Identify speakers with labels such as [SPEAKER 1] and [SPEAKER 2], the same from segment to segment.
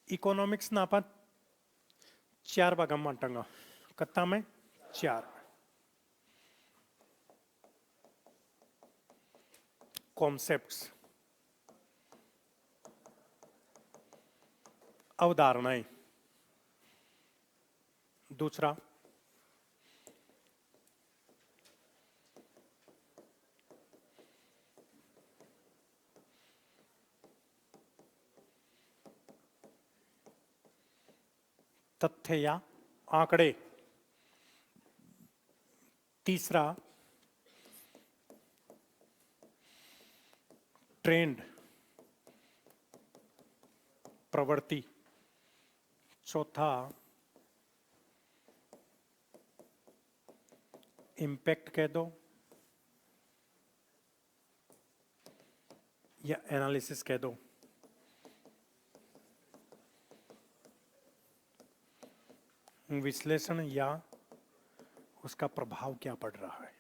[SPEAKER 1] Economics ना आपण 4 भागात मांडांगा. कत्ता में 4 कॉन्सेप्ट्स, अवधारणाएं. दूसरा तथ्य या आंकड़े. तीसरा ट्रेंड, प्रवृत्ति. चौथा इम्पैक्ट कह दो या एनालिसिस कह दो. विश्लेषण या उसका प्रभाव क्या पड़ रहा है.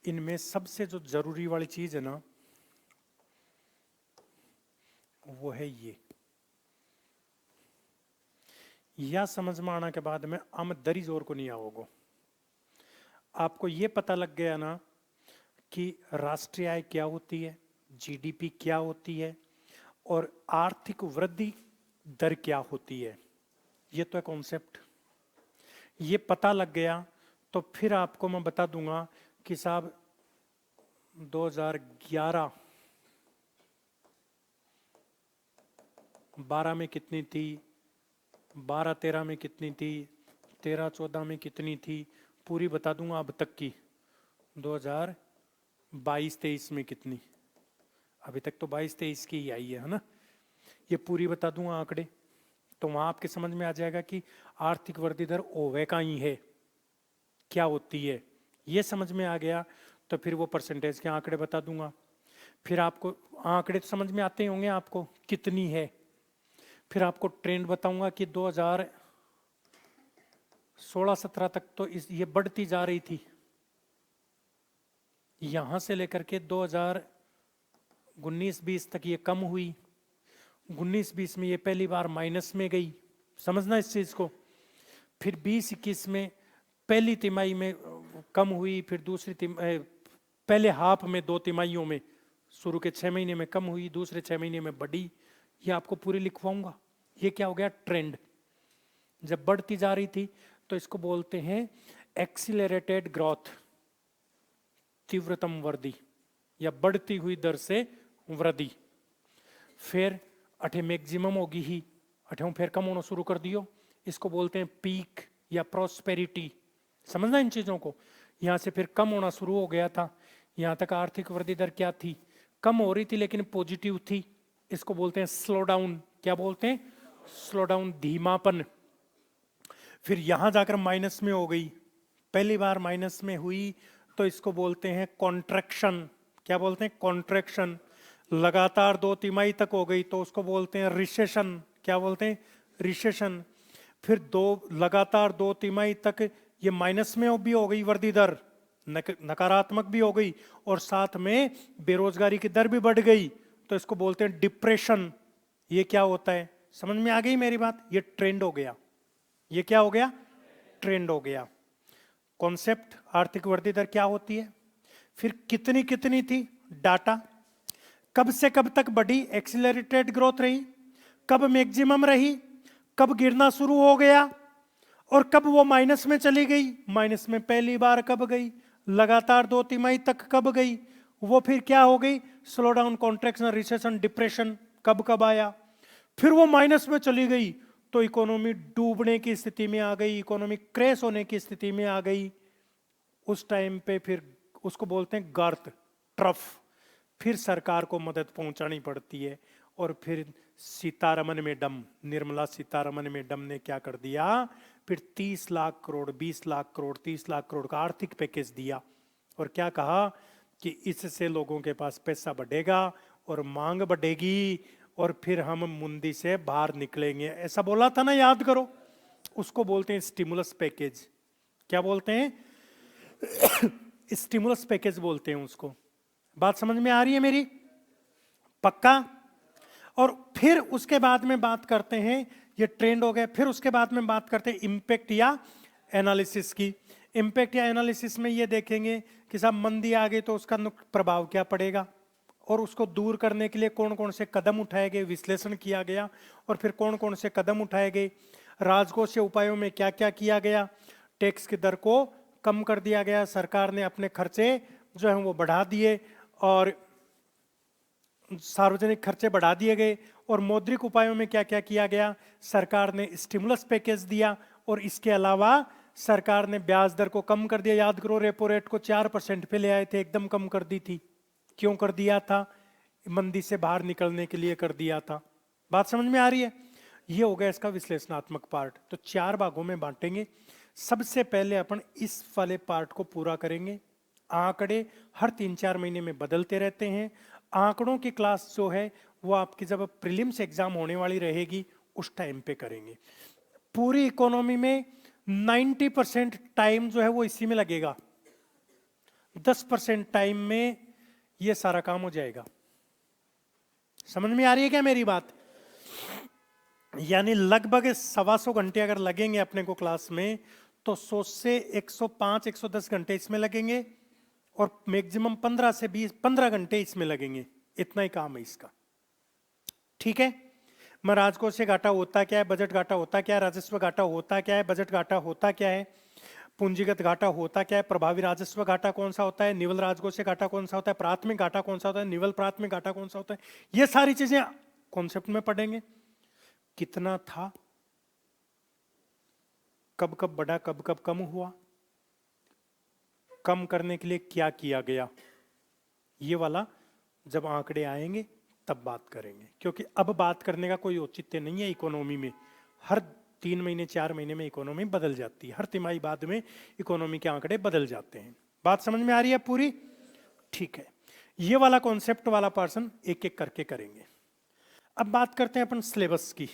[SPEAKER 1] इनमें सबसे जो जरूरी वाली चीज है ना, वो है ये. या समझ में आने के बाद में हम दरी जोर को नहीं आओगे. आपको ये पता लग गया ना कि राष्ट्रीय आय क्या होती है, जीडीपी क्या होती है और आर्थिक वृद्धि दर क्या होती है. ये तो है कॉन्सेप्ट. ये पता लग गया तो फिर आपको मैं बता दूंगा कि साहब 2011 12 में कितनी थी, 12-13 में कितनी थी, 13-14 में कितनी थी, पूरी बता दूंगा अब तक की. 2022-23 में कितनी, अभी तक तो 22-23 की ही आई है ना. ये पूरी बता दूंगा आंकड़े, तो वहां आपके समझ में आ जाएगा कि आर्थिक वृद्धि दर ओवे का ही है, क्या होती है. ये समझ में आ गया तो फिर वो परसेंटेज के आंकड़े बता दूंगा. फिर आपको आंकड़े तो समझ में आते होंगे आपको कितनी है. फिर आपको ट्रेंड बताऊंगा कि 2016-17 तक तो ये बढ़ती जा रही थी, यहां से लेकर के 2019-20 तक ये कम हुई, 19-20 में ये पहली बार माइनस में गई. समझना इस चीज को. फिर 20-21 में पहली तिमाही में कम हुई, फिर दूसरी पहले हाफ में 2 तिमाहियों में, शुरू के 6 महीने में कम हुई, दूसरे 6 महीने में बढ़ी. ये आपको पूरी लिखवाऊंगा. ये क्या हो गया, ट्रेंड. जब बढ़ती जा रही थी तो इसको बोलते हैं एक्सीलरेटेड ग्रोथ, तीव्रतम वृद्धि या बढ़ती हुई दर से वृद्धि. फिर अठे मैक्सिमम होगी ही, अठे फिर कम होना शुरू कर दियो, इसको बोलते हैं पीक या प्रोस्पेरिटी. समझना इन चीजों को. यहां से फिर कम होना शुरू हो गया था. यहां तक आर्थिक वृद्धि दर क्या थी, कम हो रही थी लेकिन पॉजिटिव थी. इसको बोलते हैं स्लो डाउन. क्या बोलते हैं, स्लो डाउन, धीमापन. फिर यहां जाकर माइनस में हो गई, पहली बार माइनस में हुई तो इसको बोलते हैं कॉन्ट्रैक्शन. क्या बोलते हैं, कॉन्ट्रैक्शन. लगातार 2 तिमाही तक हो गई तो उसको बोलते हैं रिसेशन. क्या बोलते हैं, रिसेशन. फिर लगातार 2 तिमाही तक ये माइनस में भी हो गई वृद्धि दर, नकारात्मक भी हो गई, और साथ में बेरोजगारी की दर भी बढ़ गई, तो इसको बोलते हैं डिप्रेशन. ये क्या होता है, समझ में आ गई मेरी बात. ये ट्रेंड हो गया. ये क्या हो गया, ट्रेंड हो गया. कॉन्सेप्ट, आर्थिक वृद्धि दर क्या होती है. फिर कितनी कितनी थी, डाटा. कब से कब तक बढ़ी, एक्सीलरेटेड ग्रोथ रही. कब मैक्सिमम रही, कब गिरना शुरू हो गया, और कब वो माइनस में चली गई. माइनस में पहली बार कब गई, लगातार 2 तिमाही तक कब गई, वो फिर क्या हो गई, slow down, contraction, recession, depression. कब कब आया, फिर वो माइनस में चली गई तो इकोनॉमी डूबने की स्थिति में आ गई, इकोनॉमी क्रैश होने की स्थिति में आ गई. उस टाइम पे फिर उसको बोलते हैं गर्त, ट्रफ. फिर सरकार को मदद पहुंचानी पड़ती है. और फिर सीतारमन मैडम, निर्मला सीतारमन मैडम ने क्या कर दिया, फिर 30 लाख करोड़, 20 लाख करोड़, 30 लाख करोड़ का आर्थिक पैकेज दिया. और क्या कहा कि इससे लोगों के पास पैसा बढ़ेगा और मांग बढ़ेगी और फिर हम मुंदी से बाहर निकलेंगे. ऐसा बोला था ना, याद करो. उसको बोलते हैं स्टिमुलस पैकेज. क्या बोलते हैं, स्टिमुलस पैकेज बोलते हैं उसको. बात समझ में आ रही है मेरी, पक्का. और फिर उसके बाद में बात करते हैं, ये ट्रेंड हो गया, फिर उसके बाद में बात करते हैं इम्पैक्ट या एनालिसिस की। इम्पैक्ट या एनालिसिस में ये देखेंगे कि साहब मंदी आ गई तो उसका प्रभाव क्या पड़ेगा, और उसको दूर करने के लिए कौन कौन से कदम उठाए गए, विश्लेषण किया गया, और फिर कौन कौन से कदम उठाए गए, राजकोषीय उपायों में क्या क्या किया गया, टैक्स की दर को कम कर दिया गया, सरकार ने अपने खर्चे जो है वो बढ़ा दिए, और सार्वजनिक खर्चे बढ़ा दिए गए, और मौद्रिक उपायों में क्या क्या किया गया, सरकार ने स्टिमुलस पैकेज दिया, और इसके अलावा सरकार ने ब्याज दर को कम कर दिया। याद करो, रेपो रेट को 4% पे ले आए थे, एकदम कम कर दी थी। क्यों कर दिया था? मंदी से बाहर निकलने के लिए कर दिया था। बात समझ में आ रही है? ये हो गया इसका विश्लेषणात्मक पार्ट। तो 4 भागों में बांटेंगे। सबसे पहले अपन इस वाले पार्ट को पूरा करेंगे। आंकड़े हर 3-4 महीने में बदलते रहते हैं। आंकड़ों की क्लास जो है वो आपकी जब प्रीलिम्स एग्जाम होने वाली रहेगी उस टाइम पे करेंगे। पूरी इकोनॉमी में 90% टाइम जो है वो इसी में लगेगा, 10% टाइम में ये सारा काम हो जाएगा। समझ में आ रही है क्या मेरी बात? यानी लगभग 125 घंटे अगर लगेंगे अपने को क्लास में, तो 100 से 105-110 घंटे इसमें लगेंगे, और मैक्सिमम 15 से 15 घंटे इसमें लगेंगे। इतना ही काम है इसका। ठीक है? मैं राजकोषीय घाटा होता क्या है, बजट घाटा होता क्या है, राजस्व घाटा होता क्या है, बजट घाटा होता क्या है, पूंजीगत घाटा होता क्या है, प्रभावी राजस्व घाटा कौन सा होता है, निवल राजकोषीय घाटा कौन सा होता है, प्राथमिक घाटा कौन सा होता है, निवल प्राथमिक घाटा कौन सा होता है, ये सारी चीजें कॉन्सेप्ट में पढ़ेंगे। कितना था, कब कब बढ़ा, कब कब कम हुआ, कम करने के लिए क्या किया गया, ये वाला जब आंकड़े आएंगे तब बात करेंगे। क्योंकि अब बात करने का कोई औचित्य नहीं है। इकोनॉमी में हर 3 महीने 4 महीने में इकोनॉमी बदल जाती है, हर तिमाही बाद में इकोनॉमी के आंकड़े बदल जाते हैं। बात समझ में आ रही है पूरी? ठीक है, ये वाला कॉन्सेप्ट वाला पर्सन एक एक करके करेंगे। अब बात करते हैं अपन सिलेबस की।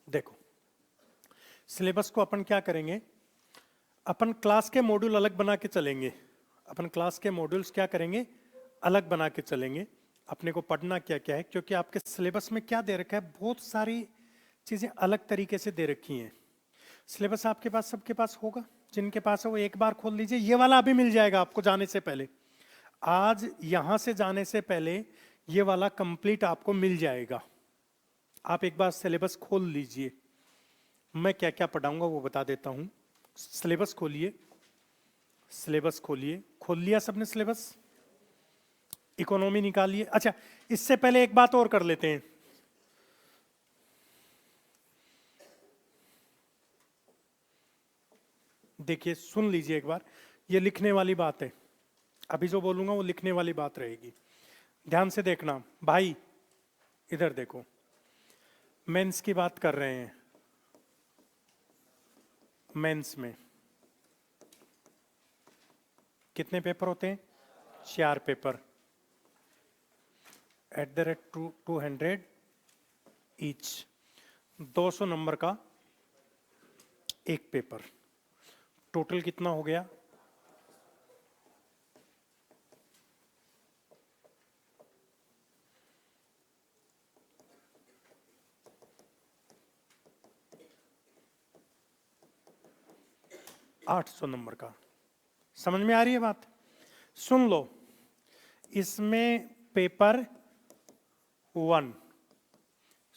[SPEAKER 1] देखो, सिलेबस को अपन क्या करेंगे, अपन क्लास के मॉड्यूल अलग बना के चलेंगे। अपन क्लास के मॉड्यूल्स क्या करेंगे, अलग बना के चलेंगे। अपने को पढ़ना क्या क्या है, क्योंकि आपके सिलेबस में क्या दे रखा है, बहुत सारी चीजें अलग तरीके से दे रखी हैं। सिलेबस आपके पास, सबके पास होगा, जिनके पास है वो एक बार खोल लीजिए। ये वाला अभी मिल जाएगा आपको जाने से पहले, आज यहां से जाने से पहले ये वाला कंप्लीट आपको मिल जाएगा। आप एक बार सिलेबस खोल लीजिए, मैं क्या क्या पढ़ाऊंगा वो बता देता हूं। सिलेबस खोलिए, सिलेबस खोलिए, खोल लिया सबने सिलेबस? इकोनॉमी निकालिए। अच्छा, इससे पहले एक बात और कर लेते हैं। देखिए, सुन लीजिए एक बार, ये लिखने वाली बात है। अभी जो बोलूंगा वो लिखने वाली बात रहेगी, ध्यान से देखना भाई। इधर देखो, मेंस की बात कर रहे हैं। मेंस में कितने पेपर होते हैं? 4 पेपर, @200 ईच, 200 नंबर का एक पेपर। टोटल कितना हो गया? 800 नंबर का। समझ में आ रही है बात? सुन लो, इसमें पेपर 1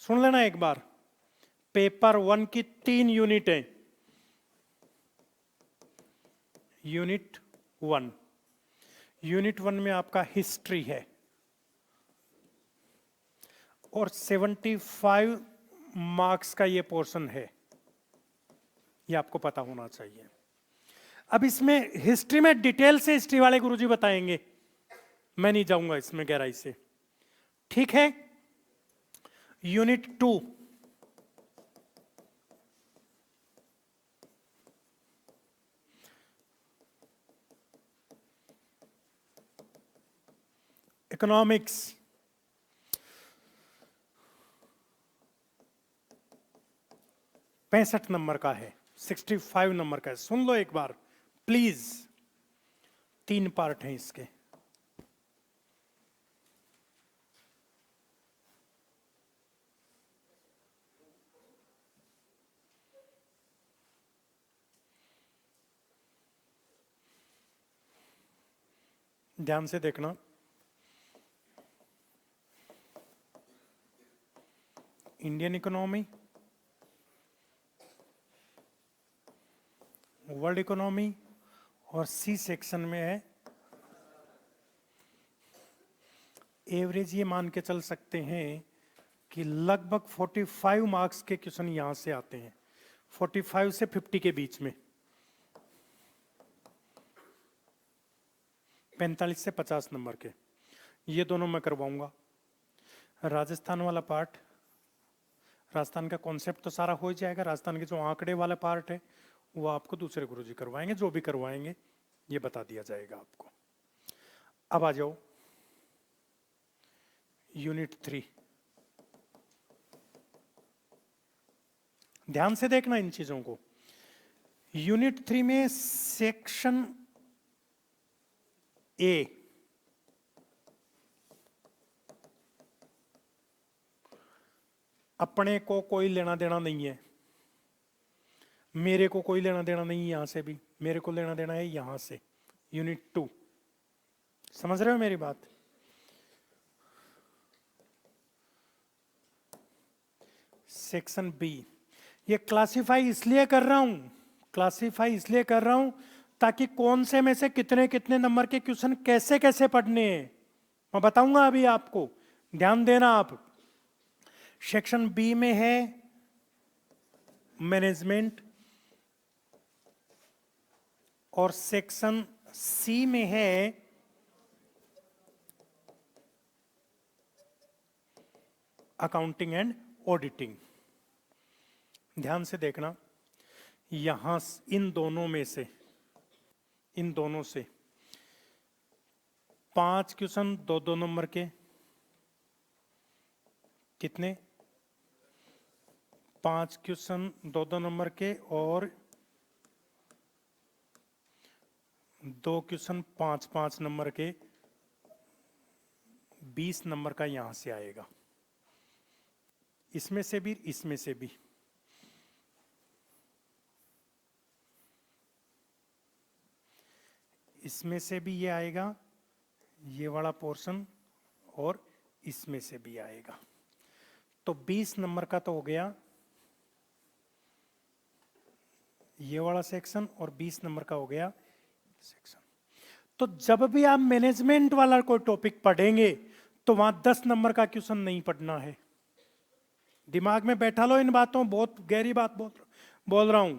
[SPEAKER 1] सुन लेना एक बार। पेपर 1 की 3 यूनिट है। यूनिट 1, यूनिट 1 में आपका हिस्ट्री है, और 75 मार्क्स का ये पोर्शन है, ये आपको पता होना चाहिए। अब इसमें हिस्ट्री में डिटेल से हिस्ट्री वाले गुरुजी बताएंगे, मैं नहीं जाऊंगा इसमें गहराई से। ठीक है? यूनिट 2, इकोनॉमिक्स, 65 नंबर का है। 65 नंबर का है। सुन लो एक बार प्लीज, 3 पार्ट हैं इसके। ध्यान से देखना। इंडियन इकोनॉमी, वर्ल्ड इकोनॉमी, और सी सेक्शन में है एवरेज। ये मान के चल सकते हैं कि लगभग 45 मार्क्स के क्वेश्चन यहां से आते हैं, 45 से 50 के बीच में, 45 से 50 नंबर के। ये दोनों मैं करवाऊंगा। राजस्थान वाला पार्ट, राजस्थान का कॉन्सेप्ट तो सारा हो जाएगा। राजस्थान के जो आंकड़े वाला पार्ट है वो आपको दूसरे गुरुजी करवाएंगे, जो भी करवाएंगे ये बता दिया जाएगा आपको। अब आ जाओ यूनिट 3। ध्यान से देखना इन चीजों को। यूनिट 3 में सेक्शन ए, अपने को कोई लेना देना नहीं है, मेरे को कोई लेना देना नहीं है, यहां से भी मेरे को लेना देना है यहां से। यूनिट 2, समझ रहे हो मेरी बात? सेक्शन बी, ये क्लासिफाई इसलिए कर रहा हूं, क्लासिफाई इसलिए कर रहा हूं ताकि कौन से में से कितने कितने नंबर के क्वेश्चन कैसे कैसे पढ़ने हैं मैं बताऊंगा अभी आपको, ध्यान देना आप। सेक्शन बी में है मैनेजमेंट, और सेक्शन सी में है अकाउंटिंग एंड ऑडिटिंग। ध्यान से देखना, यहां इन दोनों में से, इन दोनों से 5 क्वेश्चन 2-2 नंबर के, कितने? 5 क्वेश्चन 2-2 नंबर के, और 2 क्वेश्चन 5-5 नंबर के, 20 नंबर का यहां से आएगा। इसमें से भी, इसमें से भी। इसमें से भी ये आएगा, ये वाला पोर्शन, और इसमें से भी आएगा। तो 20 नंबर का तो हो गया ये वाला सेक्शन, और 20 नंबर का हो गया सेक्शन। तो जब भी आप मैनेजमेंट वाला कोई टॉपिक पढ़ेंगे तो वहां 10 नंबर का क्वेश्चन नहीं पढ़ना है। दिमाग में बैठा लो इन बातों, बहुत गहरी बात बोल रहा हूं।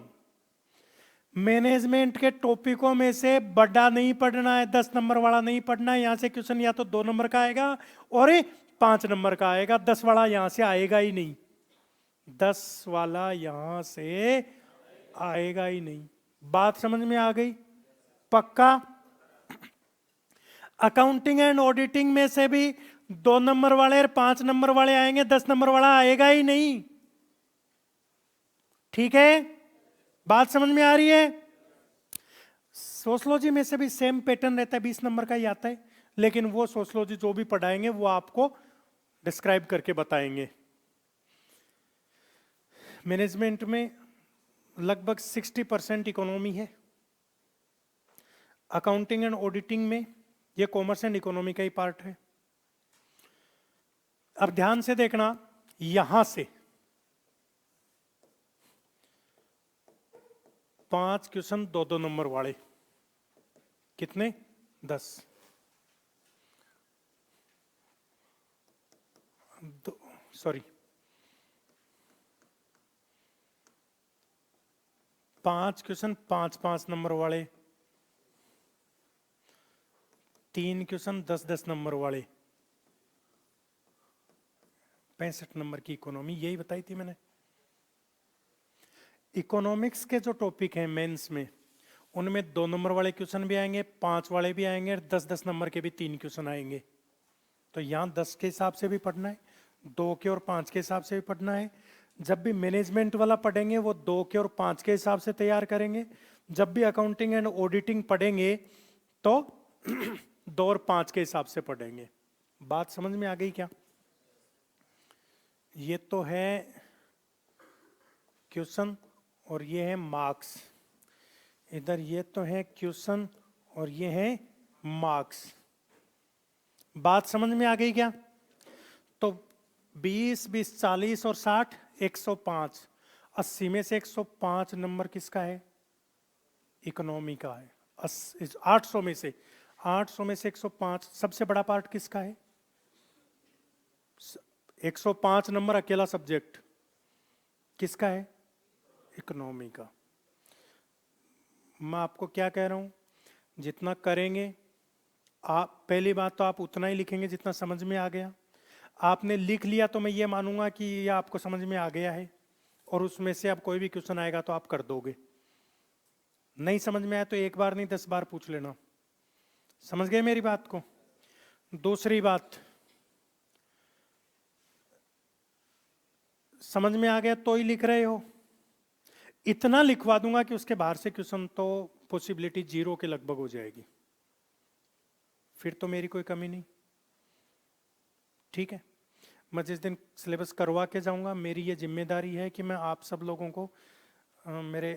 [SPEAKER 1] मैनेजमेंट के टॉपिकों में से बड़ा नहीं पढ़ना है, 10 नंबर वाला नहीं पढ़ना है। यहां से क्वेश्चन या तो 2 नंबर का आएगा और 5 नंबर का आएगा, 10 वाला यहां से आएगा ही नहीं। 10 वाला यहां से आएगा ही नहीं। बात समझ में आ गई? पक्का? अकाउंटिंग एंड ऑडिटिंग में से भी 2 नंबर वाले और 5 नंबर वाले आएंगे, 10 नंबर वाला आएगा ही नहीं। ठीक है, बात समझ में आ रही है? सोशलॉजी में से भी सेम पैटर्न रहता है, 20 नंबर का ही आता है, लेकिन वो सोशलॉजी जो भी पढ़ाएंगे वो आपको डिस्क्राइब करके बताएंगे। मैनेजमेंट में लगभग 60% इकोनॉमी है। अकाउंटिंग एंड ऑडिटिंग में ये कॉमर्स एंड इकोनॉमी का ही पार्ट है। अब ध्यान से देखना, यहां से 5 क्वेश्चन 2-2 नंबर वाले, कितने? 10। सॉरी, 5 क्वेश्चन 5-5 नंबर वाले, 3 क्वेश्चन 10-10 नंबर वाले, 65 नंबर की इकोनॉमी। यही बताई थी मैंने। इकोनॉमिक्स के जो टॉपिक हैं मेंस में, उनमें 2 नंबर वाले क्वेश्चन भी आएंगे, 5 वाले भी आएंगे, और 10-10 नंबर के भी 3 क्वेश्चन आएंगे। तो यहां 10 के हिसाब से भी पढ़ना है, 2 के और 5 के हिसाब से भी पढ़ना है, जब भी मैनेजमेंट वाला पढ़ेंगे वो 2 के और 5 के हिसाब से तैयार करेंगे, जब भी अकाउंटिंग एंड ऑडिटिंग पढ़ेंगे तो 2 और 5 के हिसाब से पढ़ेंगे। बात समझ में आ गई क्या? ये तो है क्वेश्चन और ये है मार्क्स। इधर ये तो है क्वेश्चन और ये है मार्क्स। बात समझ में आ गई क्या? तो 20, 20, 40 और 60, 105। 80 में से 105 नंबर किसका है? इकोनॉमी का है। 800 में से 105 सबसे बड़ा पार्ट किसका है? 105 नंबर अकेला सब्जेक्ट किसका है? इकोनॉमी का। मैं आपको क्या कह रहा हूं, जितना करेंगे आप, पहली बात तो आप उतना ही लिखेंगे जितना समझ में आ गया। आपने लिख लिया तो मैं ये मानूंगा कि ये आपको समझ में आ गया है और उसमें से अब कोई भी क्वेश्चन आएगा तो आप कर दोगे। नहीं समझ में आया तो एक बार नहीं 10 बार पूछ लेना। समझ गए मेरी बात को? दूसरी बात, समझ में आ गया तो ही लिख रहे हो। इतना लिखवा दूंगा कि उसके बाहर से क्वेश्चन तो पॉसिबिलिटी 0 के लगभग हो जाएगी, फिर तो मेरी कोई कमी नहीं। ठीक है, मैं जिस दिन सिलेबस करवा के जाऊंगा, मेरी ये जिम्मेदारी है कि मैं आप सब लोगों को, मेरे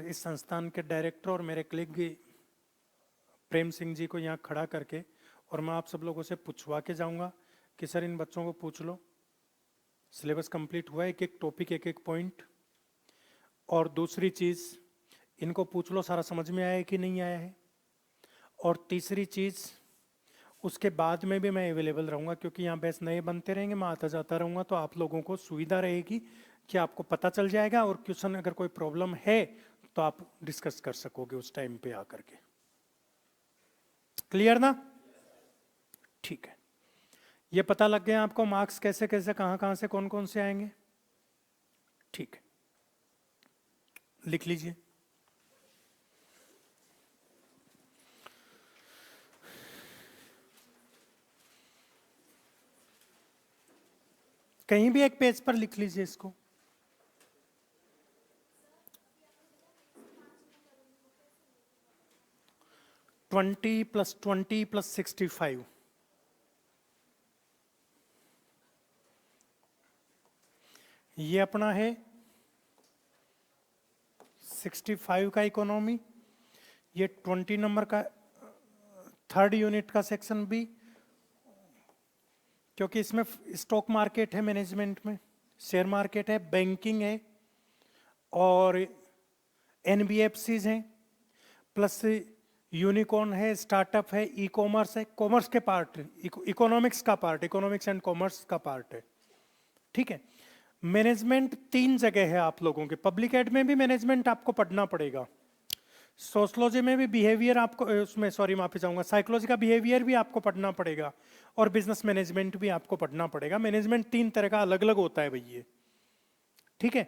[SPEAKER 1] इस संस्थान के डायरेक्टर और मेरे कलीग प्रेम सिंह जी को यहाँ खड़ा करके, और मैं आप सब लोगों से पूछवा के जाऊंगा कि सर इन बच्चों को पूछ लो सिलेबस कंप्लीट हुआ है, एक एक टॉपिक, एक एक पॉइंट। और दूसरी चीज़, इनको पूछ लो सारा समझ में आया है कि नहीं आया है। और तीसरी चीज़, उसके बाद में भी मैं अवेलेबल रहूँगा, क्योंकि यहाँ बैच नए बनते रहेंगे, मैं आता जाता रहूँगा, तो आप लोगों को सुविधा रहेगी कि आपको पता चल जाएगा, और क्वेश्चन अगर कोई प्रॉब्लम है तो आप डिस्कस कर सकोगे उस टाइम पे आकर के। क्लियर ना? ठीक है, ये पता लग गया आपको मार्क्स कैसे कैसे, कहाँ कहाँ से, कौन कौन से आएंगे? ठीक है, लिख लीजिए। कहीं भी एक पेज पर लिख लीजिए इसको। ट्वेंटी प्लस 20 प्लस 65, ये अपना है 65 का इकोनॉमी, ये 20 नंबर का 3rd यूनिट का सेक्शन बी, क्योंकि इसमें स्टॉक मार्केट है, मैनेजमेंट में शेयर मार्केट है, बैंकिंग है और एनबीएफसीज हैं, प्लस यूनिकॉर्न है, स्टार्टअप है, ई कॉमर्स है, कॉमर्स के पार्ट, इकोनॉमिक्स का पार्ट, इकोनॉमिक्स एंड कॉमर्स का पार्ट है। ठीक है, मैनेजमेंट 3 जगह है आप लोगों के। पब्लिक एड में भी मैनेजमेंट आपको पढ़ना पड़ेगा, सोशलॉजी में भी बिहेवियर आपको, उसमें सॉरी माफी चाहूंगा, साइकोलॉजी का बिहेवियर भी आपको पढ़ना पड़ेगा, और बिजनेस मैनेजमेंट भी आपको पढ़ना पड़ेगा। मैनेजमेंट 3 तरह का अलग अलग होता है भैया। ठीक है,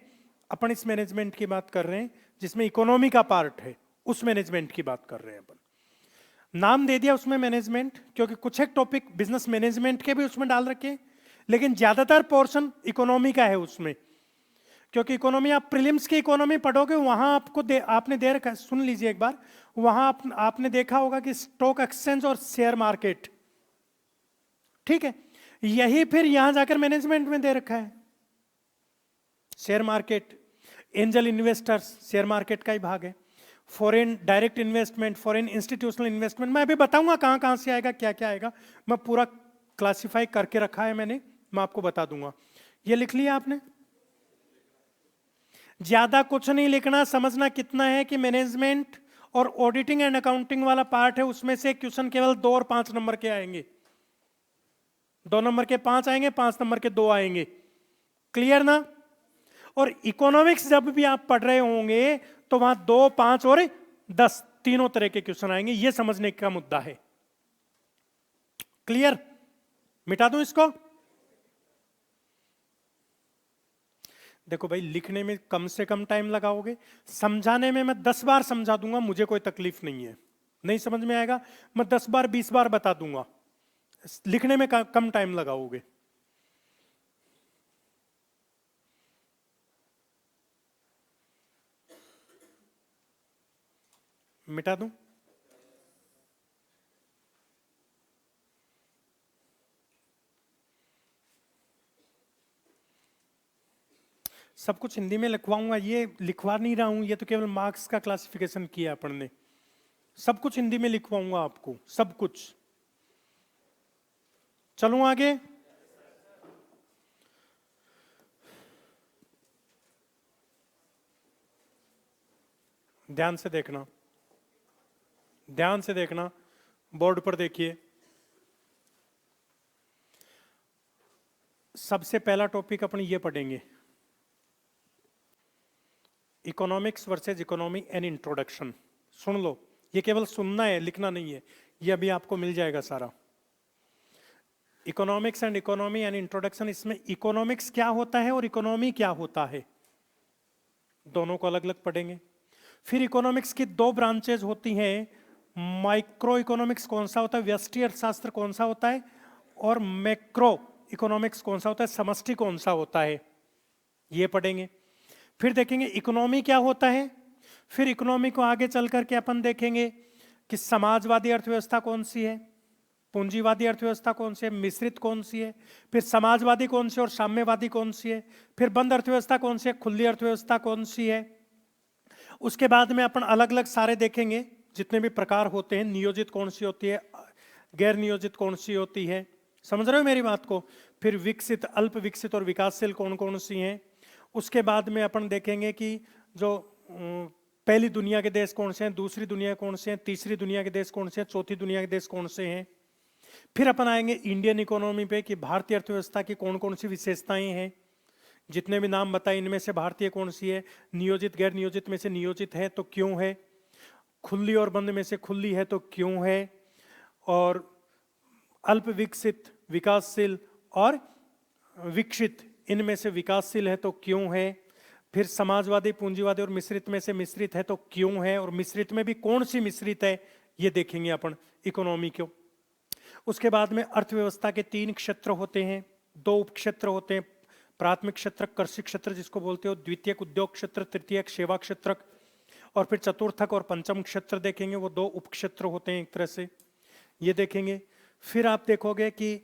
[SPEAKER 1] अपन इस मैनेजमेंट की बात कर रहे हैं जिसमें इकोनॉमी का पार्ट है, उस मैनेजमेंट की बात कर रहे हैं अपन। नाम दे दिया उसमें मैनेजमेंट, क्योंकि कुछ एक टॉपिक बिजनेस मैनेजमेंट के भी उसमें डाल रखे, लेकिन ज्यादातर पोर्शन इकोनॉमी का है उसमें, क्योंकि इकोनॉमी आप प्रीलिम्स की इकोनॉमी पढ़ोगे, वहां आपको आपने दे रखा, सुन लीजिए एक बार, वहां आपने देखा होगा कि स्टॉक एक्सचेंज और शेयर मार्केट। ठीक है, यही फिर यहां जाकर मैनेजमेंट में दे रखा है। Share market, angel investors share market का ही भाग है, foreign direct investment, foreign institutional investment, मैं अभी बताऊंगा कहां कहां से आएगा, क्या क्या आएगा, मैं पूरा क्लासिफाई करके रखा है मैंने, मैं आपको बता दूंगा। ये लिख लिया आपने? ज्यादा कुछ नहीं लिखना, समझना कितना है कि मैनेजमेंट और ऑडिटिंग एंड अकाउंटिंग वाला पार्ट है, उसमें से क्वेश्चन केवल 2 और 5 नंबर के आएंगे। 2 नंबर के 5 आएंगे, 5 नंबर के 2 आएंगे। क्लियर ना? और इकोनॉमिक्स जब भी आप पढ़ रहे होंगे तो वहां 2, 5 और 10 तीनों तरह के क्वेश्चन आएंगे, यह समझने का मुद्दा है। क्लियर? मिटा दूं इसको? देखो भाई, लिखने में कम से कम टाइम लगाओगे, समझाने में मैं 10 बार समझा दूंगा, मुझे कोई तकलीफ नहीं है। नहीं समझ में आएगा मैं 10 बार 20 बार बता दूंगा, लिखने में कम टाइम लगाओगे। मिटा दूं? सब कुछ हिंदी में लिखवाऊंगा, ये लिखवा नहीं रहा हूं, ये तो केवल मार्क्स का क्लासिफिकेशन किया अपन ने। सब कुछ हिंदी में लिखवाऊंगा आपको, सब कुछ। चलूं आगे? ध्यान से देखना, ध्यान से देखना, बोर्ड पर देखिए। सबसे पहला टॉपिक अपन ये पढ़ेंगे, economics versus economy and introduction. सुन लो, ये केवल सुनना है, लिखना नहीं है, ये अभी आपको मिल जाएगा सारा। Economics and economy and introduction, इसमें इकोनॉमिक्स क्या होता है और इकोनॉमी क्या होता है, दोनों को अलग अलग पढ़ेंगे। फिर इकोनॉमिक्स की दो ब्रांचेज होती हैं, माइक्रो इकोनॉमिक्स कौन सा होता है, व्यष्टि अर्थशास्त्र कौन सा होता है, और मैक्रो इकोनॉमिक्स कौन सा होता है, समष्टि कौन सा होता है, ये पढ़ेंगे। फिर देखेंगे इकोनॉमी क्या होता है। फिर इकोनॉमी को आगे चल करके अपन देखेंगे कि समाजवादी अर्थव्यवस्था कौन सी है, पूंजीवादी अर्थव्यवस्था कौन सी है, मिश्रित कौन सी है, फिर समाजवादी कौन सी और साम्यवादी कौन सी है, फिर बंद अर्थव्यवस्था कौन सी है, खुली अर्थव्यवस्था कौन सी है। उसके बाद में अपन अलग अलग सारे देखेंगे जितने भी प्रकार होते हैं, नियोजित कौन सी होती है, गैर नियोजित कौन सी होती है, समझ रहे हो मेरी बात को। फिर विकसित, अल्प विकसित और विकासशील कौन कौन सी हैं। उसके बाद में अपन देखेंगे कि जो पहली दुनिया के देश कौन से हैं, दूसरी दुनिया कौन से हैं, तीसरी दुनिया के देश कौन से हैं, चौथी दुनिया के देश कौन से हैं। फिर अपन आएंगे इंडियन इकोनॉमी पे कि भारतीय अर्थव्यवस्था की कौन कौन सी विशेषताएं हैं, जितने भी नाम बताए इनमें से भारतीय कौन सी है, नियोजित गैर नियोजित में से नियोजित है तो क्यों है, खुली और बंद में से खुली है तो क्यों है, और अल्प विकसित, विकासशील और विकसित इनमें से विकासशील है तो क्यों है। फिर समाजवादी, पूंजीवादी और मिश्रित में से मिश्रित है तो क्यों है, और मिश्रित में भी कौन सी मिश्रित है, ये देखेंगे अपन इकोनॉमी को। उसके बाद में अर्थव्यवस्था के 3 क्षेत्र होते हैं, 2 उपक्षेत्र होते हैं, प्राथमिक क्षेत्र कृषि क्षेत्र जिसको बोलते हो, द्वितीयक उद्योग क्षेत्र, तृतीयक सेवा क्षेत्र, और फिर चतुर्थक और पंचम क्षेत्र देखेंगे, वो 2 उपक्षेत्र होते हैं एक तरह से, ये देखेंगे। फिर आप देखोगे कि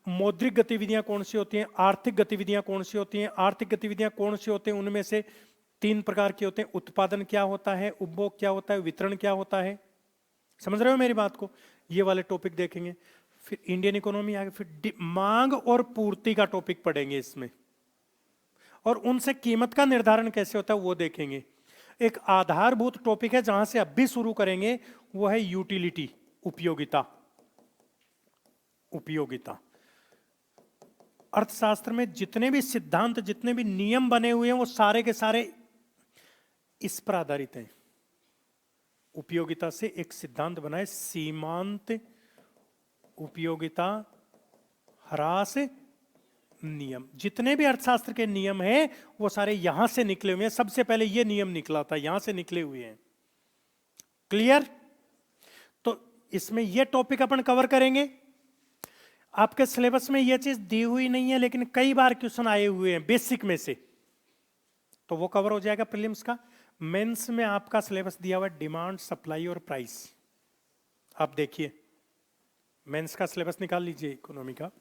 [SPEAKER 1] मौद्रिक गतिविधियां कौन सी होती हैं, आर्थिक गतिविधियां कौन सी होती हैं। आर्थिक गतिविधियां कौन सी होती हैं, उनमें से 3 प्रकार के होते हैं, उत्पादन क्या होता है, उपभोग क्या होता है, वितरण क्या होता है, समझ रहे हो मेरी बात को। ये वाले टॉपिक देखेंगे। फिर इंडियन इकोनॉमी आगे, फिर मांग और पूर्ति का टॉपिक पढ़ेंगे इसमें, और उनसे कीमत का निर्धारण कैसे होता है वो देखेंगे। एक आधारभूत टॉपिक है जहां से अब भी शुरू करेंगे, वो है यूटिलिटी, उपयोगिता। उपयोगिता अर्थशास्त्र में जितने भी सिद्धांत, जितने भी नियम बने हुए हैं, वो सारे के सारे इस पर आधारित हैं। उपयोगिता से एक सिद्धांत बना है, सीमांत उपयोगिता ह्रास नियम। जितने भी अर्थशास्त्र के नियम हैं वो सारे यहां से निकले हुए हैं। सबसे पहले ये नियम निकला था, यहां से निकले हुए हैं। क्लियर? तो इसमें ये टॉपिक अपन कवर करेंगे। आपके सिलेबस में ये चीज दी हुई नहीं है, लेकिन कई बार क्वेश्चन आए हुए हैं बेसिक में से, तो वो कवर हो जाएगा प्रीलिम्स का। मेंस में आपका सिलेबस दिया हुआ है डिमांड, सप्लाई और प्राइस। आप देखिए, मेंस का सिलेबस निकाल लीजिए, इकोनॉमी का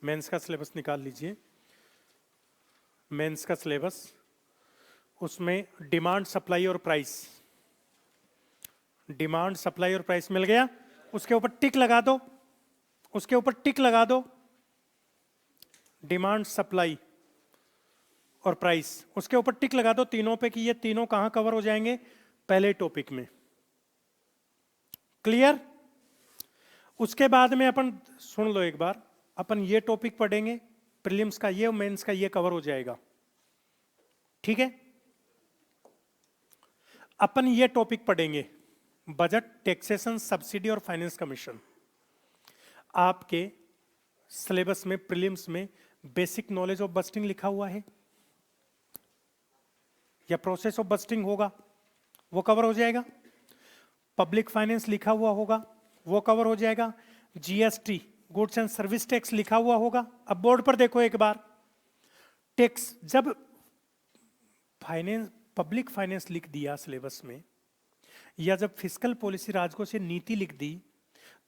[SPEAKER 1] मेंस का सिलेबस निकाल लीजिए। मेंस का सिलेबस, उसमें डिमांड, सप्लाई और प्राइस, डिमांड, सप्लाई और प्राइस मिल गया। उसके ऊपर टिक लगा दो, उसके ऊपर टिक लगा दो, डिमांड, सप्लाई और प्राइस, उसके ऊपर टिक लगा दो तीनों पे कि ये तीनों कहां कवर हो जाएंगे, पहले टॉपिक में। क्लियर? उसके बाद में अपन सुन लो एक बार, अपन ये टॉपिक पढ़ेंगे प्रीलिम्स का, ये मेंस का ये कवर हो जाएगा, ठीक है। अपन ये टॉपिक पढ़ेंगे बजट, टैक्सेशन, सब्सिडी और फाइनेंस कमीशन। आपके सिलेबस में प्रीलिम्स में बेसिक नॉलेज ऑफ बजटिंग लिखा हुआ है या प्रोसेस ऑफ बजटिंग होगा, वो कवर हो जाएगा। पब्लिक फाइनेंस लिखा हुआ होगा, वो कवर हो जाएगा। GST, goods and service tax लिखा हुआ होगा। अब बोर्ड पर देखो एक बार, टैक्स, जब फाइनेंस, पब्लिक फाइनेंस लिख दिया सिलेबस में, या जब फिस्कल पॉलिसी राजकोषीय नीति लिख दी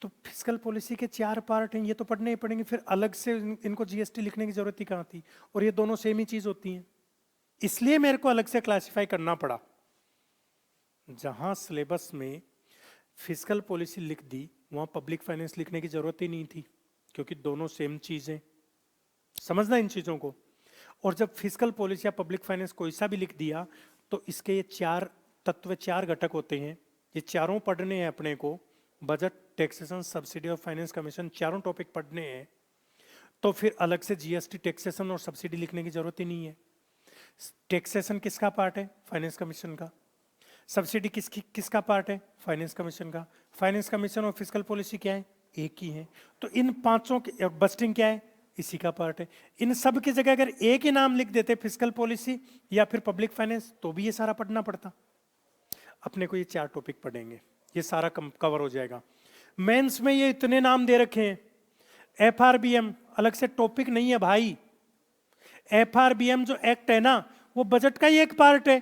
[SPEAKER 1] तो फिस्कल पॉलिसी के 4 पार्ट हैं, ये तो पढ़ने ही पड़ेंगे, फिर अलग से इनको जीएसटी लिखने की जरूरत ही कहाँ थी, और ये दोनों सेम ही चीज होती हैं, इसलिए मेरे को अलग से क्लासिफाई करना पड़ा। जहां सिलेबस में फिस्कल पॉलिसी लिख दी वहां पब्लिक फाइनेंस लिखने की जरूरत ही नहीं थी, क्योंकि दोनों सेम चीजें, समझना इन चीजों को। और जब फिस्कल पॉलिसी या पब्लिक फाइनेंस कोई सा भी लिख दिया तो इसके ये 4 तत्व, 4 घटक होते हैं, ये चारों पढ़ने हैं अपने को, बजट, टैक्सेशन, सब्सिडी और फाइनेंस कमीशन, चारों टॉपिक पढ़ने हैं, तो फिर अलग से जीएसटी, टैक्सेशन और सब्सिडी लिखने की जरूरत ही नहीं है। टैक्सेशन किसका पार्ट है? फाइनेंस कमीशन का। सब्सिडी किसका पार्ट है? फाइनेंस कमीशन का। फाइनेंस कमीशन और फिस्कल पॉलिसी क्या है? एक ही है। तो इन पांचों के, बस्टिंग क्या है? इसी का पार्ट है। इन सब की जगह अगर एक ही नाम लिख देते, फिस्कल पॉलिसी या फिर पब्लिक फाइनेंस, तो भी ये सारा पढ़ना पड़ता। अपने को ये 4 टॉपिक पढ़ेंगे, ये सारा कवर हो जाएगा। मेंस में ये इतने नाम दे रखे हैं। एफआरबीएम अलग से टॉपिक नहीं है भाई। एफआरबीएम जो एक्ट है ना, वो बजट का ही एक पार्ट है,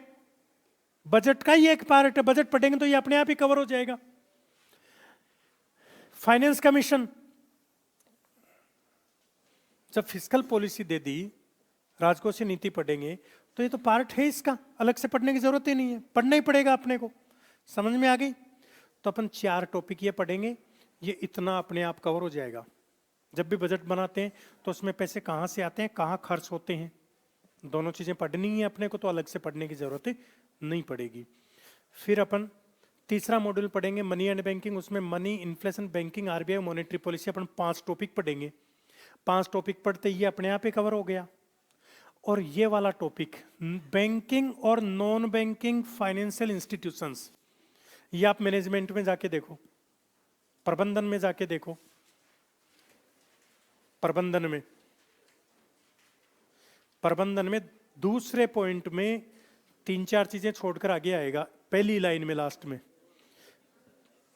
[SPEAKER 1] बजट का ही एक पार्ट है। बजट पढ़ेंगे तो ये अपने आप ही कवर हो जाएगा। फाइनेंस कमीशन, जब फिस्कल पॉलिसी दे दी, राजकोषीय नीति पढ़ेंगे, तो ये तो पार्ट है इसका, अलग से पढ़ने की जरूरत ही नहीं है, पढ़ना ही पड़ेगा अपने को। समझ में आ गई? तो अपन 4 टॉपिक ये पढ़ेंगे, ये इतना अपने आप कवर हो जाएगा। जब भी बजट बनाते हैं तो उसमें पैसे कहाँ से आते हैं, कहाँ खर्च होते हैं, दोनों चीजें पढ़नी है अपने को, तो अलग से पढ़ने की जरूरत नहीं पड़ेगी। फिर अपन तीसरा मॉड्यूल पढ़ेंगे मनी एंड बैंकिंग, उसमें money, inflation, banking, RBI, monetary policy, अपन 5 टॉपिक पढ़ेंगे। 5 टॉपिक पढ़ते ये अपने आप ही कवर हो गया। और ये वाला टॉपिक बैंकिंग और नॉन बैंकिंग फाइनेंशियल इंस्टीट्यूशंस, ये आप मैनेजमेंट में जाके देखो, प्रबंधन में जाके देखो, प्रबंधन में दूसरे पॉइंट में 3-4 चीजें छोड़कर आगे आएगा, पहली लाइन में लास्ट में।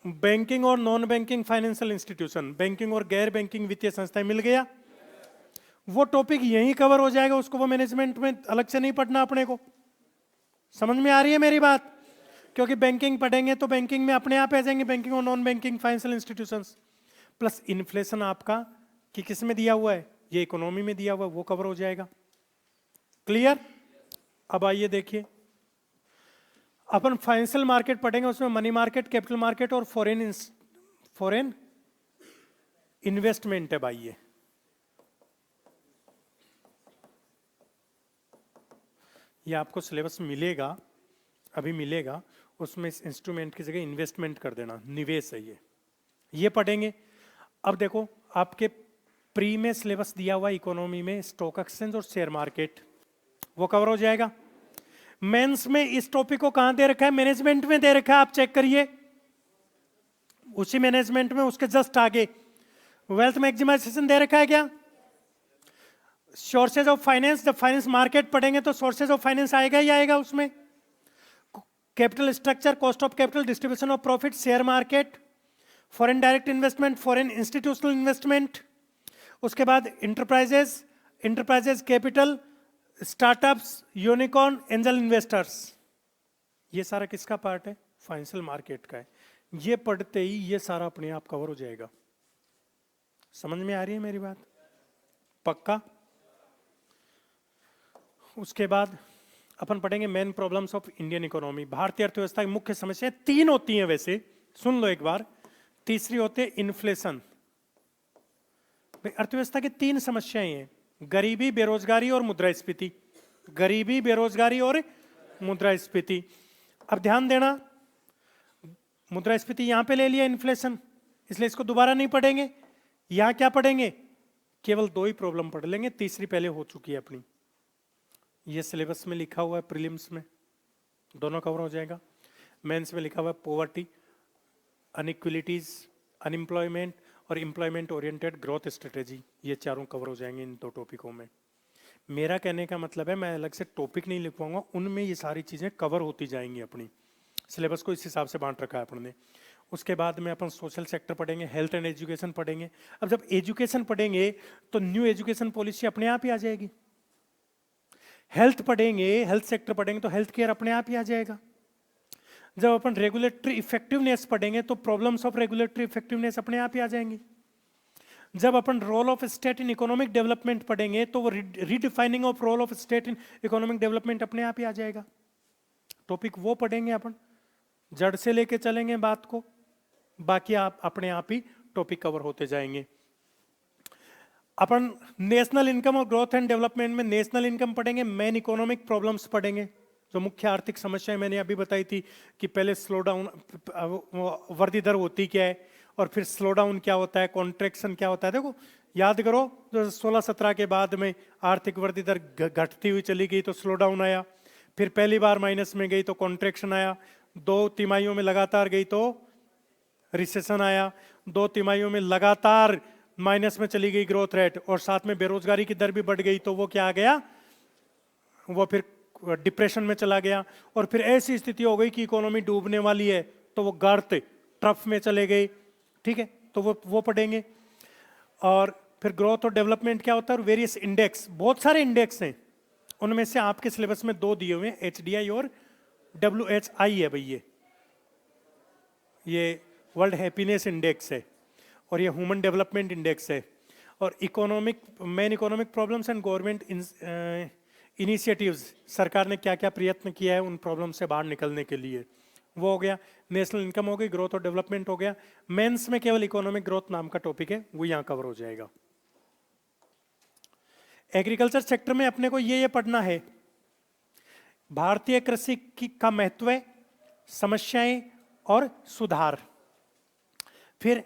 [SPEAKER 1] बैंकिंग और non banking financial institution, banking और गैर बैंकिंग वित्तीय संस्थाएं, मिल गया। वो टॉपिक यहीं कवर हो जाएगा, उसको वो मैनेजमेंट में अलग से नहीं पढ़ना अपने को। समझ में आ रही है मेरी बात? क्योंकि बैंकिंग पढ़ेंगे तो बैंकिंग में अपने आप आ जाएंगे बैंकिंग और non banking financial institutions. Plus inflation आपका कि किस में दिया हुआ है, ये इकोनॉमी में दिया हुआ है, वो कवर हो जाएगा। क्लियर? अब आइए देखिए, अपन फाइनेंशियल मार्केट पढ़ेंगे, उसमें मनी मार्केट, कैपिटल मार्केट और फॉरेन इन्वेस्टमेंट है भाई। ये आपको सिलेबस मिलेगा, अभी मिलेगा, उसमें इस इंस्ट्रूमेंट की जगह इन्वेस्टमेंट कर देना, निवेश है ये पढ़ेंगे। अब देखो आपके प्री में सिलेबस दिया हुआ इकोनॉमी में स्टॉक एक्सचेंज और शेयर मार्केट, वो कवर हो जाएगा। मेंस में इस टॉपिक को कहां दे रखा है? मैनेजमेंट में दे रखा है, आप चेक करिए, उसी मैनेजमेंट में उसके जस्ट आगे वेल्थ मैक्सिमाइजेशन दे रखा है क्या? सोर्सेज ऑफ फाइनेंस, जब फाइनेंस मार्केट पढ़ेंगे तो सोर्सेज ऑफ फाइनेंस आएगा ही आएगा उसमें। Capital structure, cost of capital, distribution of profit, share market, foreign direct investment, foreign institutional investment, उसके बाद enterprises capital, startups, unicorn, angel investors, ये सारा किसका पार्ट है? फाइनेंशियल मार्केट का है। ये पढ़ते ही ये सारा अपने आप कवर हो जाएगा। समझ में आ रही है मेरी बात? पक्का? उसके बाद अपन पढ़ेंगे main problems of Indian economy, भारतीय अर्थव्यवस्था की मुख्य समस्याएं 3 होती हैं वैसे, सुन लो एक बार। तीसरी होते हैं इन्फ्लेशन। अर्थव्यवस्था की 3 समस्याएं हैं, गरीबी, बेरोजगारी और मुद्रास्फीति। गरीबी, बेरोजगारी और मुद्रास्फीति। अब ध्यान देना, मुद्रास्फीति यहां पे ले लिया इन्फ्लेशन, इसलिए इसको दोबारा नहीं पढ़ेंगे। यहां क्या पढ़ेंगे? केवल 2 ही प्रॉब्लम पढ़ लेंगे, तीसरी पहले हो चुकी है अपनी। ये सिलेबस में लिखा हुआ है, प्रीलिम्स में दोनों कवर हो जाएगा। मेंस में लिखा हुआ है पॉवर्टी, अनइक्वलिटीज, अनएम्प्लॉयमेंट और एम्प्लॉयमेंट ओरिएंटेड ग्रोथ स्ट्रेटेजी, ये चारों कवर हो जाएंगे इन 2 टॉपिकों में। मेरा कहने का मतलब है मैं अलग से टॉपिक नहीं लिखवाऊंगा, उनमें ये सारी चीजें कवर होती जाएंगी। अपनी सिलेबस को इस हिसाब से बांट रखा है अपन ने। उसके बाद में अपन सोशल सेक्टर पढ़ेंगे, हेल्थ एंड एजुकेशन पढ़ेंगे। अब जब एजुकेशन पढ़ेंगे तो न्यू एजुकेशन पॉलिसी अपने आप ही आ जाएगी। हेल्थ पढ़ेंगे, हेल्थ सेक्टर पढ़ेंगे तो हेल्थ केयर अपने आप ही आ जाएगा। जब अपन रेगुलेटरी इफेक्टिवनेस पढ़ेंगे तो प्रॉब्लम्स ऑफ रेगुलेटरी इफेक्टिवनेस अपने आप ही आ जाएंगी। जब अपन role of state in economic development पढ़ेंगे तो वो redefining of role of state in economic development अपने आप ही आ जाएगा। टॉपिक वो पढ़ेंगे अपन, जड़ से लेके चलेंगे बात को, बाकी आप अपने आप ही टॉपिक कवर होते जाएंगे। अपन नेशनल इनकम और ग्रोथ एंड डेवलपमेंट में नेशनल इनकम पढ़ेंगे, मेन इकोनॉमिक प्रॉब्लम्स पढ़ेंगे, जो मुख्य आर्थिक समस्याएं मैंने अभी बताई थी कि पहले स्लो डाउन, वृद्धि दर होती क्या है और फिर स्लो डाउन क्या होता है, कॉन्ट्रैक्शन क्या होता है। देखो याद करो, जो 16-17 के बाद में आर्थिक वृद्धि दर घटती हुई चली गई तो स्लो डाउन आया, फिर पहली बार माइनस में गई तो कॉन्ट्रैक्शन आया, 2 तिमाहियों में लगातार गई तो रिसेशन आया, 2 तिमाहियों में लगातार माइनस में चली गई ग्रोथ रेट और साथ में बेरोजगारी की दर भी बढ़ गई तो वो क्या आ गया, वो फिर डिप्रेशन में चला गया। और फिर ऐसी स्थिति हो गई कि इकोनॉमी डूबने वाली है तो वो गर्त ट्रफ में चले गए। ठीक है, तो वो पढ़ेंगे। और फिर ग्रोथ और डेवलपमेंट क्या होता है, और वेरियस इंडेक्स, बहुत सारे इंडेक्स हैं, उनमें से आपके सिलेबस में 2 दिए हुए हैं, HDI और WHI है भाई, ये वर्ल्ड हैप्पीनेस इंडेक्स है और ये ह्यूमन डेवलपमेंट इंडेक्स है। और economic, main economic problems and government initiatives, सरकार ने क्या क्या प्रयत्न किया है उन प्रॉब्लम से बाहर निकलने के लिए, वो हो गया। नेशनल इनकम हो गई, ग्रोथ और डेवलपमेंट हो गया। मेंस में केवल इकोनॉमिक ग्रोथ नाम का टॉपिक है, वो यहाँ कवर हो जाएगा। एग्रीकल्चर सेक्टर में अपने को ये पढ़ना है, भारतीय कृषि का महत्व, समस्याएं और सुधार। फिर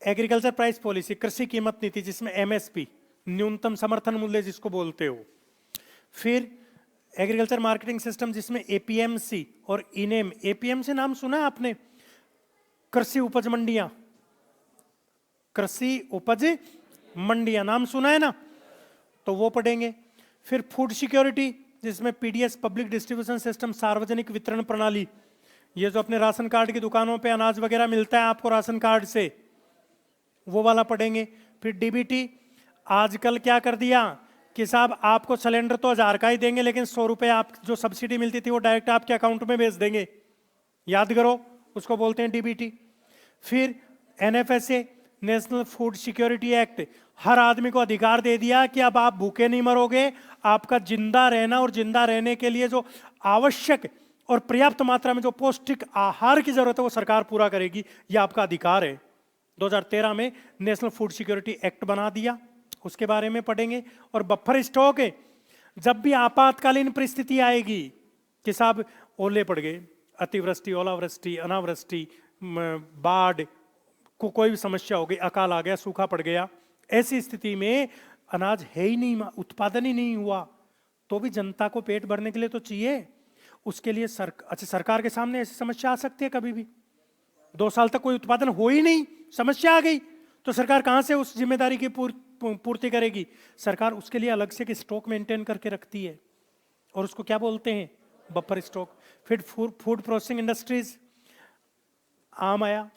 [SPEAKER 1] एग्रीकल्चर प्राइस पॉलिसी, कृषि कीमत नीति जिसमें MSP, न्यूनतम समर्थन मूल्य जिसको बोलते हो। फिर एग्रीकल्चर मार्केटिंग सिस्टम जिसमें APMC और इनेम, APMC नाम सुना है आपने, कृषि उपज मंडियां, कृषि उपज मंडियां नाम सुना है ना, तो वो पढ़ेंगे। फिर फूड सिक्योरिटी जिसमें PDS, पब्लिक डिस्ट्रीब्यूशन सिस्टम, सार्वजनिक वितरण प्रणाली, ये जो अपने राशन कार्ड की दुकानों पे अनाज वगैरह मिलता है आपको राशन कार्ड से, वो वाला पढ़ेंगे। फिर DBT, आजकल क्या कर दिया कि साहब आपको सिलेंडर तो 1000 का ही देंगे लेकिन 100 रुपए आप जो सब्सिडी मिलती थी वो डायरेक्ट आपके अकाउंट में भेज देंगे, याद करो, उसको बोलते हैं DBT। फिर NFSA, national food security act, हर आदमी को अधिकार दे दिया कि अब आप भूखे नहीं मरोगे, आपका जिंदा रहना और जिंदा रहने के लिए जो आवश्यक और पर्याप्त मात्रा में जो पौष्टिक आहार की जरूरत है वो सरकार पूरा करेगी, ये आपका अधिकार है। 2013 में नेशनल फूड सिक्योरिटी एक्ट बना दिया, उसके बारे में पढ़ेंगे। और बफर स्टॉक है, जब भी आपातकालीन परिस्थिति आएगी कि साहब ओले पड़ गए, अतिवृष्टि, ओलावृष्टि, अनावृष्टि, बाढ़ को कोई भी समस्या हो गई, अकाल आ गया, सूखा पड़ गया, ऐसी स्थिति में अनाज है ही नहीं, उत्पादन ही नहीं हुआ, तो भी जनता को पेट भरने के लिए तो चाहिए। उसके लिए सरकार के सामने ऐसी समस्या आ सकती है कभी भी, 2 साल तक कोई उत्पादन हो ही नहीं, समस्या आ गई, तो सरकार कहां से उस जिम्मेदारी की पूर्ति करेगी। सरकार उसके लिए अलग से एक स्टॉक मेंटेन करके रखती है और उसको क्या बोलते हैं, बफर स्टॉक। फिर फूड प्रोसेसिंग इंडस्ट्रीज, आम आया,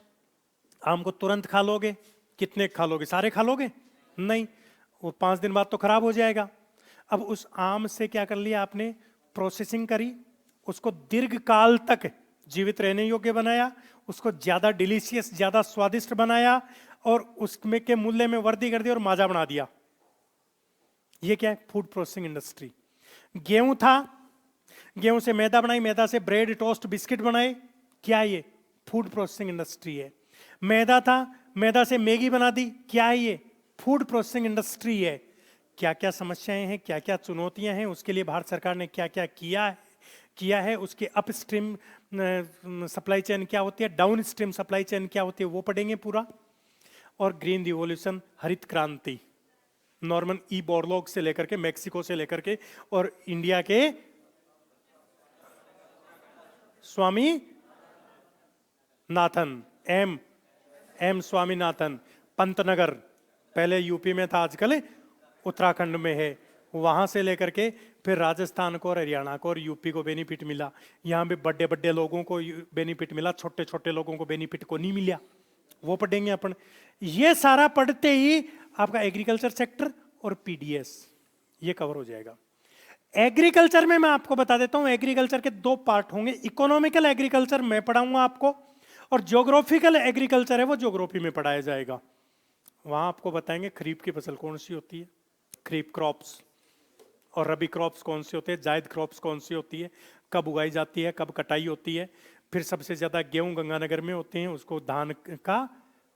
[SPEAKER 1] आम को तुरंत खा लोगे, कितने खा लोगे, सारे खा लोगे नहीं, वो 5 दिन बाद तो खराब हो जाएगा। अब उस आम से क्या कर लिया आपने, प्रोसेसिंग करी, उसको दीर्घ काल तक जीवित रहने योग्य बनाया, उसको ज्यादा डिलीशियस, ज्यादा स्वादिष्ट बनाया और उसमें के मूल्य में वृद्धि कर दी और माजा बना दिया। ये क्या है, फूड प्रोसेसिंग इंडस्ट्री। गेहूं था, गेहूं से मैदा बनाई, मैदा से ब्रेड, टोस्ट, बिस्किट बनाए, क्या ये, फूड प्रोसेसिंग इंडस्ट्री है। मैदा था, मैदा से मैगी बना दी, क्या है ये, फूड प्रोसेसिंग इंडस्ट्री है। क्या क्या समस्याएं हैं, क्या क्या चुनौतियां हैं, उसके लिए भारत सरकार ने क्या क्या किया है, उसके अपस्ट्रीम सप्लाई चेन क्या होती है, डाउन स्ट्रीम सप्लाई चेन क्या होती है, वो पढ़ेंगे पूरा। और ग्रीन रिवॉल्यूशन, हरित क्रांति, नॉर्मन ई बोरलॉग से लेकर के, मैक्सिको से लेकर के और इंडिया के स्वामी नाथन, एम स्वामीनाथन, पंतनगर, पहले यूपी में था, आजकल उत्तराखंड में है, वहां से लेकर के फिर राजस्थान को और हरियाणा को और यूपी को बेनिफिट मिला। यहाँ भी बड़े बड़े लोगों को बेनिफिट मिला, छोटे छोटे लोगों को बेनिफिट को नहीं मिला, वो पढ़ेंगे अपन। ये सारा पढ़ते ही आपका एग्रीकल्चर सेक्टर और PDS ये कवर हो जाएगा। एग्रीकल्चर में मैं आपको बता देता हूं, एग्रीकल्चर के दो पार्ट होंगे। इकोनॉमिकल एग्रीकल्चर मैं पढ़ाऊंगा आपको, और ज्योग्राफिकल एग्रीकल्चर है वो ज्योग्राफी में पढ़ाया जाएगा। वहां आपको बताएंगे खरीफ की फसल कौन सी होती है, खरीफ क्रॉप्स, और रबी क्रॉप्स कौन सी होते हैं, जायद क्रॉप्स कौन सी होती है, कब उगाई जाती है, कब कटाई होती है। फिर सबसे ज्यादा गेहूं गंगानगर में होते हैं, उसको धान का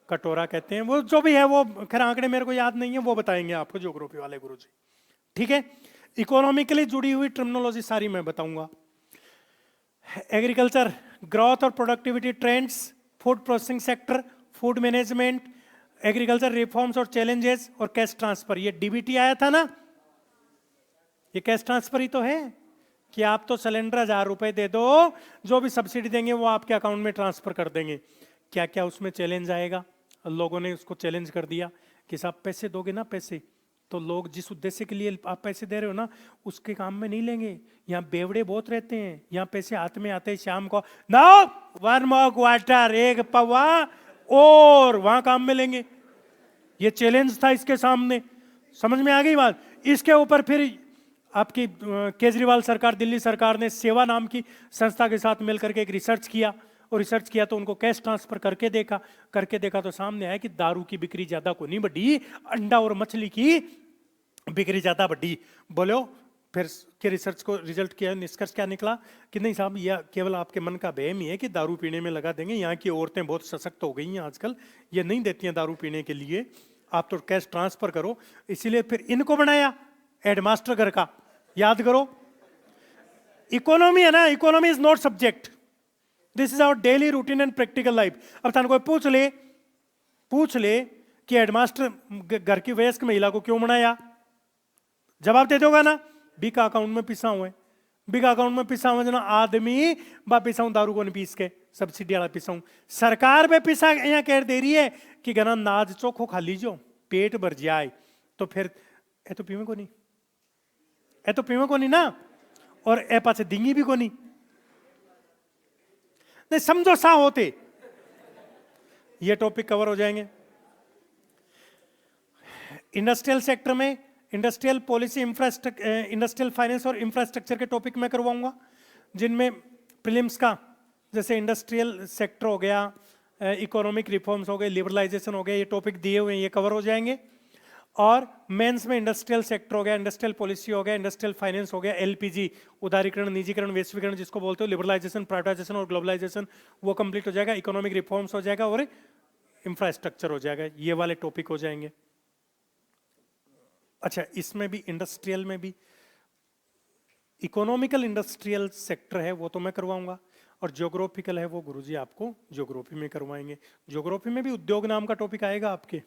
[SPEAKER 1] कटोरा कहते हैं। वो जो भी है, वो खैर आंकड़े मेरे को याद नहीं है, वो बताएंगे आपको ज्योग्राफी वाले गुरुजी। ठीक है, इकोनॉमिकली जुड़ी हुई टर्मिनोलॉजी सारी मैं बताऊंगा। एग्रीकल्चर, ग्रोथ और productivity trends, food processing sector, food management, agriculture reforms और चैलेंजेस, और कैश ट्रांसफर। ये डीबीटी आया था ना, ये कैश ट्रांसफर ही तो है कि आप तो सिलेंडर 1000 रुपए दे दो, जो भी सब्सिडी देंगे वो आपके अकाउंट में ट्रांसफर कर देंगे। क्या क्या उसमें चैलेंज आएगा, लोगों ने उसको चैलेंज कर दिया कि साहब पैसे दोगे ना, पैसे तो लोग जिस उद्देश्य के लिए आप पैसे दे रहे हो ना, उसके काम में नहीं लेंगे। यहाँ बेवड़े बहुत रहते हैं, यहाँ पैसे हाथ में आते हैं शाम को, ना 1 मग वाटर, 1 पवा, और वहां काम में लेंगे। ये चैलेंज था इसके सामने, समझ में आ गई बात। इसके ऊपर फिर आपकी केजरीवाल सरकार, दिल्ली सरकार ने सेवा नाम की संस्था के साथ मिलकर के एक रिसर्च किया, और रिसर्च किया तो उनको कैश ट्रांसफर करके देखा तो सामने आया कि दारू की बिक्री ज्यादा को नहीं बढ़ी, अंडा और मछली की बिक्री ज्यादा बढ़ी। बोलो फिर के रिसर्च को रिजल्ट किया, निष्कर्ष क्या निकला कि नहीं साहब, यह केवल आपके मन का वहम ही है कि दारू पीने में लगा देंगे। यहाँ की औरतें बहुत सशक्त हो गई हैं आजकल, ये नहीं देती हैं दारू पीने के लिए, आप तो कैश ट्रांसफर करो। इसीलिए फिर इनको बनाया हेडमास्टर घर का, याद करो। इकोनॉमी है ना, economy is not subject, this is our daily routine and practical life. अब थाने कोई पूछ ले कि हेडमास्टर घर की वयस्क महिला को क्यों बनाया, जवाब दे दोगा ना, बिग अकाउंट में पिसा हुआ है, बिग अकाउंट में पिसा हुआ जना आदमी बा पिसाऊं दारू को नहीं पीस के, सब्सिडी वाला पिसाऊं। सरकार पे पिसा यहाँ कह दे रही है कि गना नाज चोखो खा लीजो, पेट भर जाए, तो फिर ए तो पीवे को नहीं, ए तो पीवे को नहीं ना, और ए पासे दिंगी भी को नहीं समझो सा होते। ये टॉपिक कवर हो जाएंगे। इंडस्ट्रियल सेक्टर में इंडस्ट्रियल पॉलिसी, इंडस्ट्रियल फाइनेंस और इंफ्रास्ट्रक्चर के टॉपिक मैं करवाऊंगा, जिनमें प्रीलिम्स का जैसे इंडस्ट्रियल सेक्टर हो गया, इकोनॉमिक रिफॉर्म्स हो गए, लिबरलाइजेशन हो गया, ये टॉपिक दिए हुए हैं, ये कवर हो जाएंगे। और मेंस में इंडस्ट्रियल सेक्टर हो गया, इंडस्ट्रियल पॉलिसी हो गया, इंडस्ट्रियल फाइनेंस हो गया, एलपीजी, उदारीकरण, निजीकरण, वैश्वीकरण जिसको बोलते हो, लिबरलाइजेशन, प्राइवेटाइजेशन और ग्लोबलाइजेशन, वो कंप्लीट हो जाएगा। इकोनॉमिक रिफॉर्म्स हो जाएगा और इंफ्रास्ट्रक्चर हो जाएगा। ये वाले टॉपिक हो जाएंगे। अच्छा, इसमें भी इंडस्ट्रियल में भी इकोनॉमिकल इंडस्ट्रियल सेक्टर है वो तो मैं करवाऊंगा, और ज्योग्राफिकल है वो गुरुजी आपको ज्योग्राफी में करवाएंगे। ज्योग्राफी में भी उद्योग नाम का टॉपिक आएगा आपके,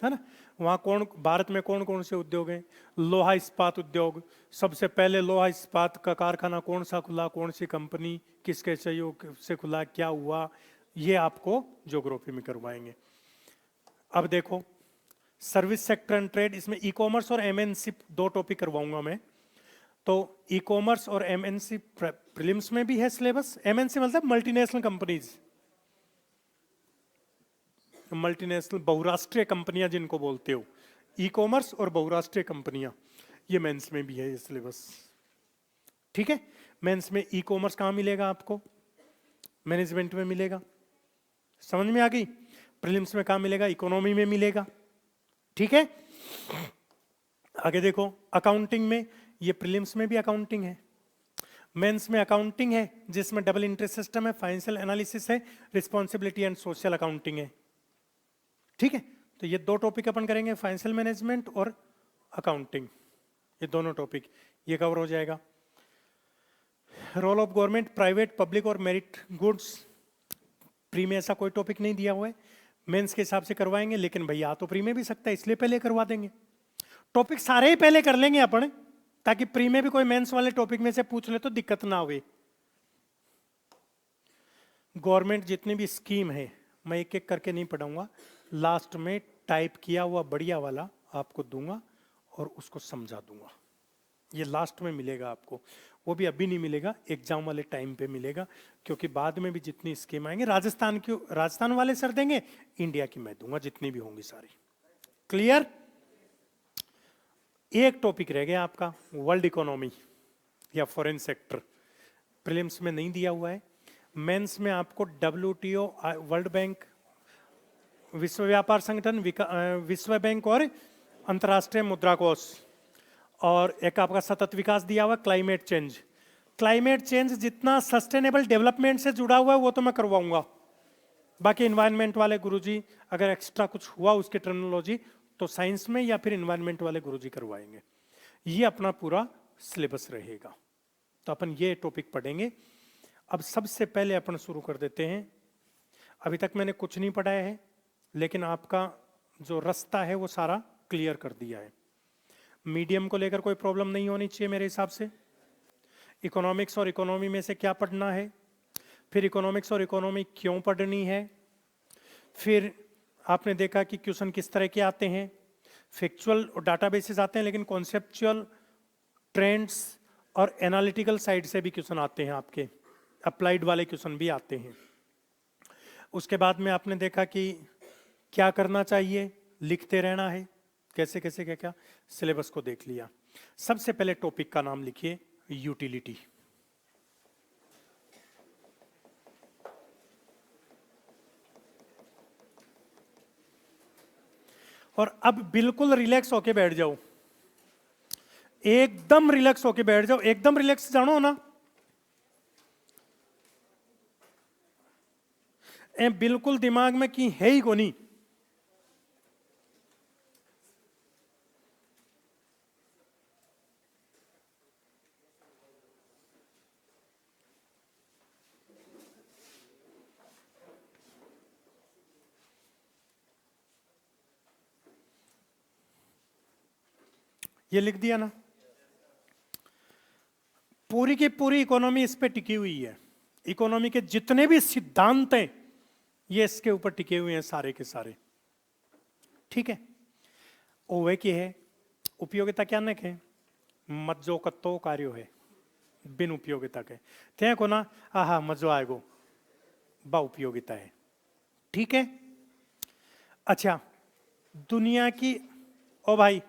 [SPEAKER 1] है ना। वहां कौन, भारत में कौन कौन से उद्योग हैं, लोहा इस्पात उद्योग, सबसे पहले लोहा इस्पात का कारखाना कौन सा खुला, कौन सी कंपनी, किसके सहयोग से खुला, क्या हुआ, ये आपको ज्योग्राफी में करवाएंगे। अब देखो सर्विस सेक्टर एंड ट्रेड, इसमें ई कॉमर्स और एमएनसी दो टॉपिक करवाऊंगा मैं। तो ई कॉमर्स और एमएनसी प्रीलिम्स में भी है सिलेबस। एमएनसी मतलब मल्टीनेशनल कंपनीज, मल्टीनेशनल बहुराष्ट्रीय कंपनियां जिनको बोलते हो, ई कॉमर्स और बहुराष्ट्रीय कंपनियां, ये मेंस में भी है ये सिलेबस। ठीक है, मेंस में ई कॉमर्स कहां मिलेगा आपको, मैनेजमेंट में मिलेगा, समझ में आ गई। प्रीलिम्स में कहां मिलेगा, इकोनॉमी में मिलेगा। ठीक है, आगे देखो अकाउंटिंग में, ये प्रीलिम्स में भी अकाउंटिंग है, मेंस में अकाउंटिंग है जिसमें डबल इंट्रेंस सिस्टम है, फाइनेंशियल एनालिसिस है, रिस्पॉन्सिबिलिटी एंड सोशल अकाउंटिंग है। ठीक है, तो ये दो टॉपिक अपन करेंगे, फाइनेंशियल मैनेजमेंट और अकाउंटिंग, ये दोनों टॉपिक ये कवर हो जाएगा। Role of government, private, public और मेरिट गुड्स, प्री में ऐसा कोई टॉपिक नहीं दिया हुआ है, मेंस के हिसाब से करवाएंगे, लेकिन भैया तो प्री में भी सकता है इसलिए पहले करवा देंगे। टॉपिक सारे ही पहले कर लेंगे अपन, ताकि प्री में भी कोई मेंस वाले टॉपिक में से पूछ ले तो दिक्कत ना हुए। गवर्नमेंट जितनी भी स्कीम है मैं एक एक करके नहीं पढ़ाऊंगा, लास्ट में टाइप किया हुआ बढ़िया वाला आपको दूंगा और उसको समझा दूंगा। ये लास्ट में मिलेगा आपको, वो भी अभी नहीं मिलेगा, एग्जाम वाले टाइम पे मिलेगा, क्योंकि बाद में भी जितनी स्कीम आएंगे राजस्थान वाले सर देंगे, इंडिया की मैं दूंगा, जितनी भी होंगी सारी। क्लियर। एक टॉपिक रह गया आपका, वर्ल्ड इकोनॉमी या फॉरेन सेक्टर। प्रीलिम्स में नहीं दिया हुआ है, मेंस में आपको WTO, वर्ल्ड बैंक, विश्व व्यापार संगठन, विश्व बैंक और अंतर्राष्ट्रीय मुद्रा कोष, और एक आपका सतत विकास दिया हुआ, क्लाइमेट चेंज। क्लाइमेट चेंज जितना सस्टेनेबल डेवलपमेंट से जुड़ा हुआ है वो तो मैं करवाऊंगा, बाकी इन्वायरमेंट वाले गुरुजी अगर एक्स्ट्रा कुछ हुआ उसकी टर्मिनोलॉजी तो साइंस में या फिर इन्वायरमेंट वाले गुरुजी करवाएंगे। ये अपना पूरा सिलेबस रहेगा, तो अपन ये टॉपिक पढ़ेंगे। अब सबसे पहले अपन शुरू कर देते हैं। अभी तक मैंने कुछ नहीं पढ़ाया है, लेकिन आपका जो रास्ता है वो सारा क्लियर कर दिया है। मीडियम को लेकर कोई प्रॉब्लम नहीं होनी चाहिए मेरे हिसाब से। इकोनॉमिक्स और इकोनॉमी में से क्या पढ़ना है, फिर इकोनॉमिक्स और इकोनॉमी क्यों पढ़नी है, फिर आपने देखा कि क्वेश्चन किस तरह के आते हैं, फैक्चुअल और डाटाबेसेस आते हैं, लेकिन कॉन्सेप्चुअल, ट्रेंड्स और एनालिटिकल साइड से भी क्वेश्चन आते हैं, आपके अप्लाइड वाले क्वेश्चन भी आते हैं। उसके बाद में आपने देखा कि क्या करना चाहिए, लिखते रहना है, कैसे कैसे क्या क्या, सिलेबस को देख लिया। सबसे पहले टॉपिक का नाम लिखिए, यूटिलिटी। और अब बिल्कुल रिलैक्स होके बैठ जाओ, एकदम रिलैक्स होके बैठ जाओ, एकदम रिलैक्स जानो ना, बिल्कुल दिमाग में की है ही कोनी। ये लिख दिया ना, पूरी की पूरी इकोनॉमी इस पे टिकी हुई है। इकोनॉमी के जितने भी सिद्धांत हैं ये इसके ऊपर टिके हुए हैं सारे के सारे, ठीक है। ओवे की है उपयोगिता क्या न के मज्जो कत्तो कार्यो है बिन उपयोगिता के थे को ना, आहा मजो आएगो बा उपयोगिता है, ठीक है। अच्छा, दुनिया की, ओ भाई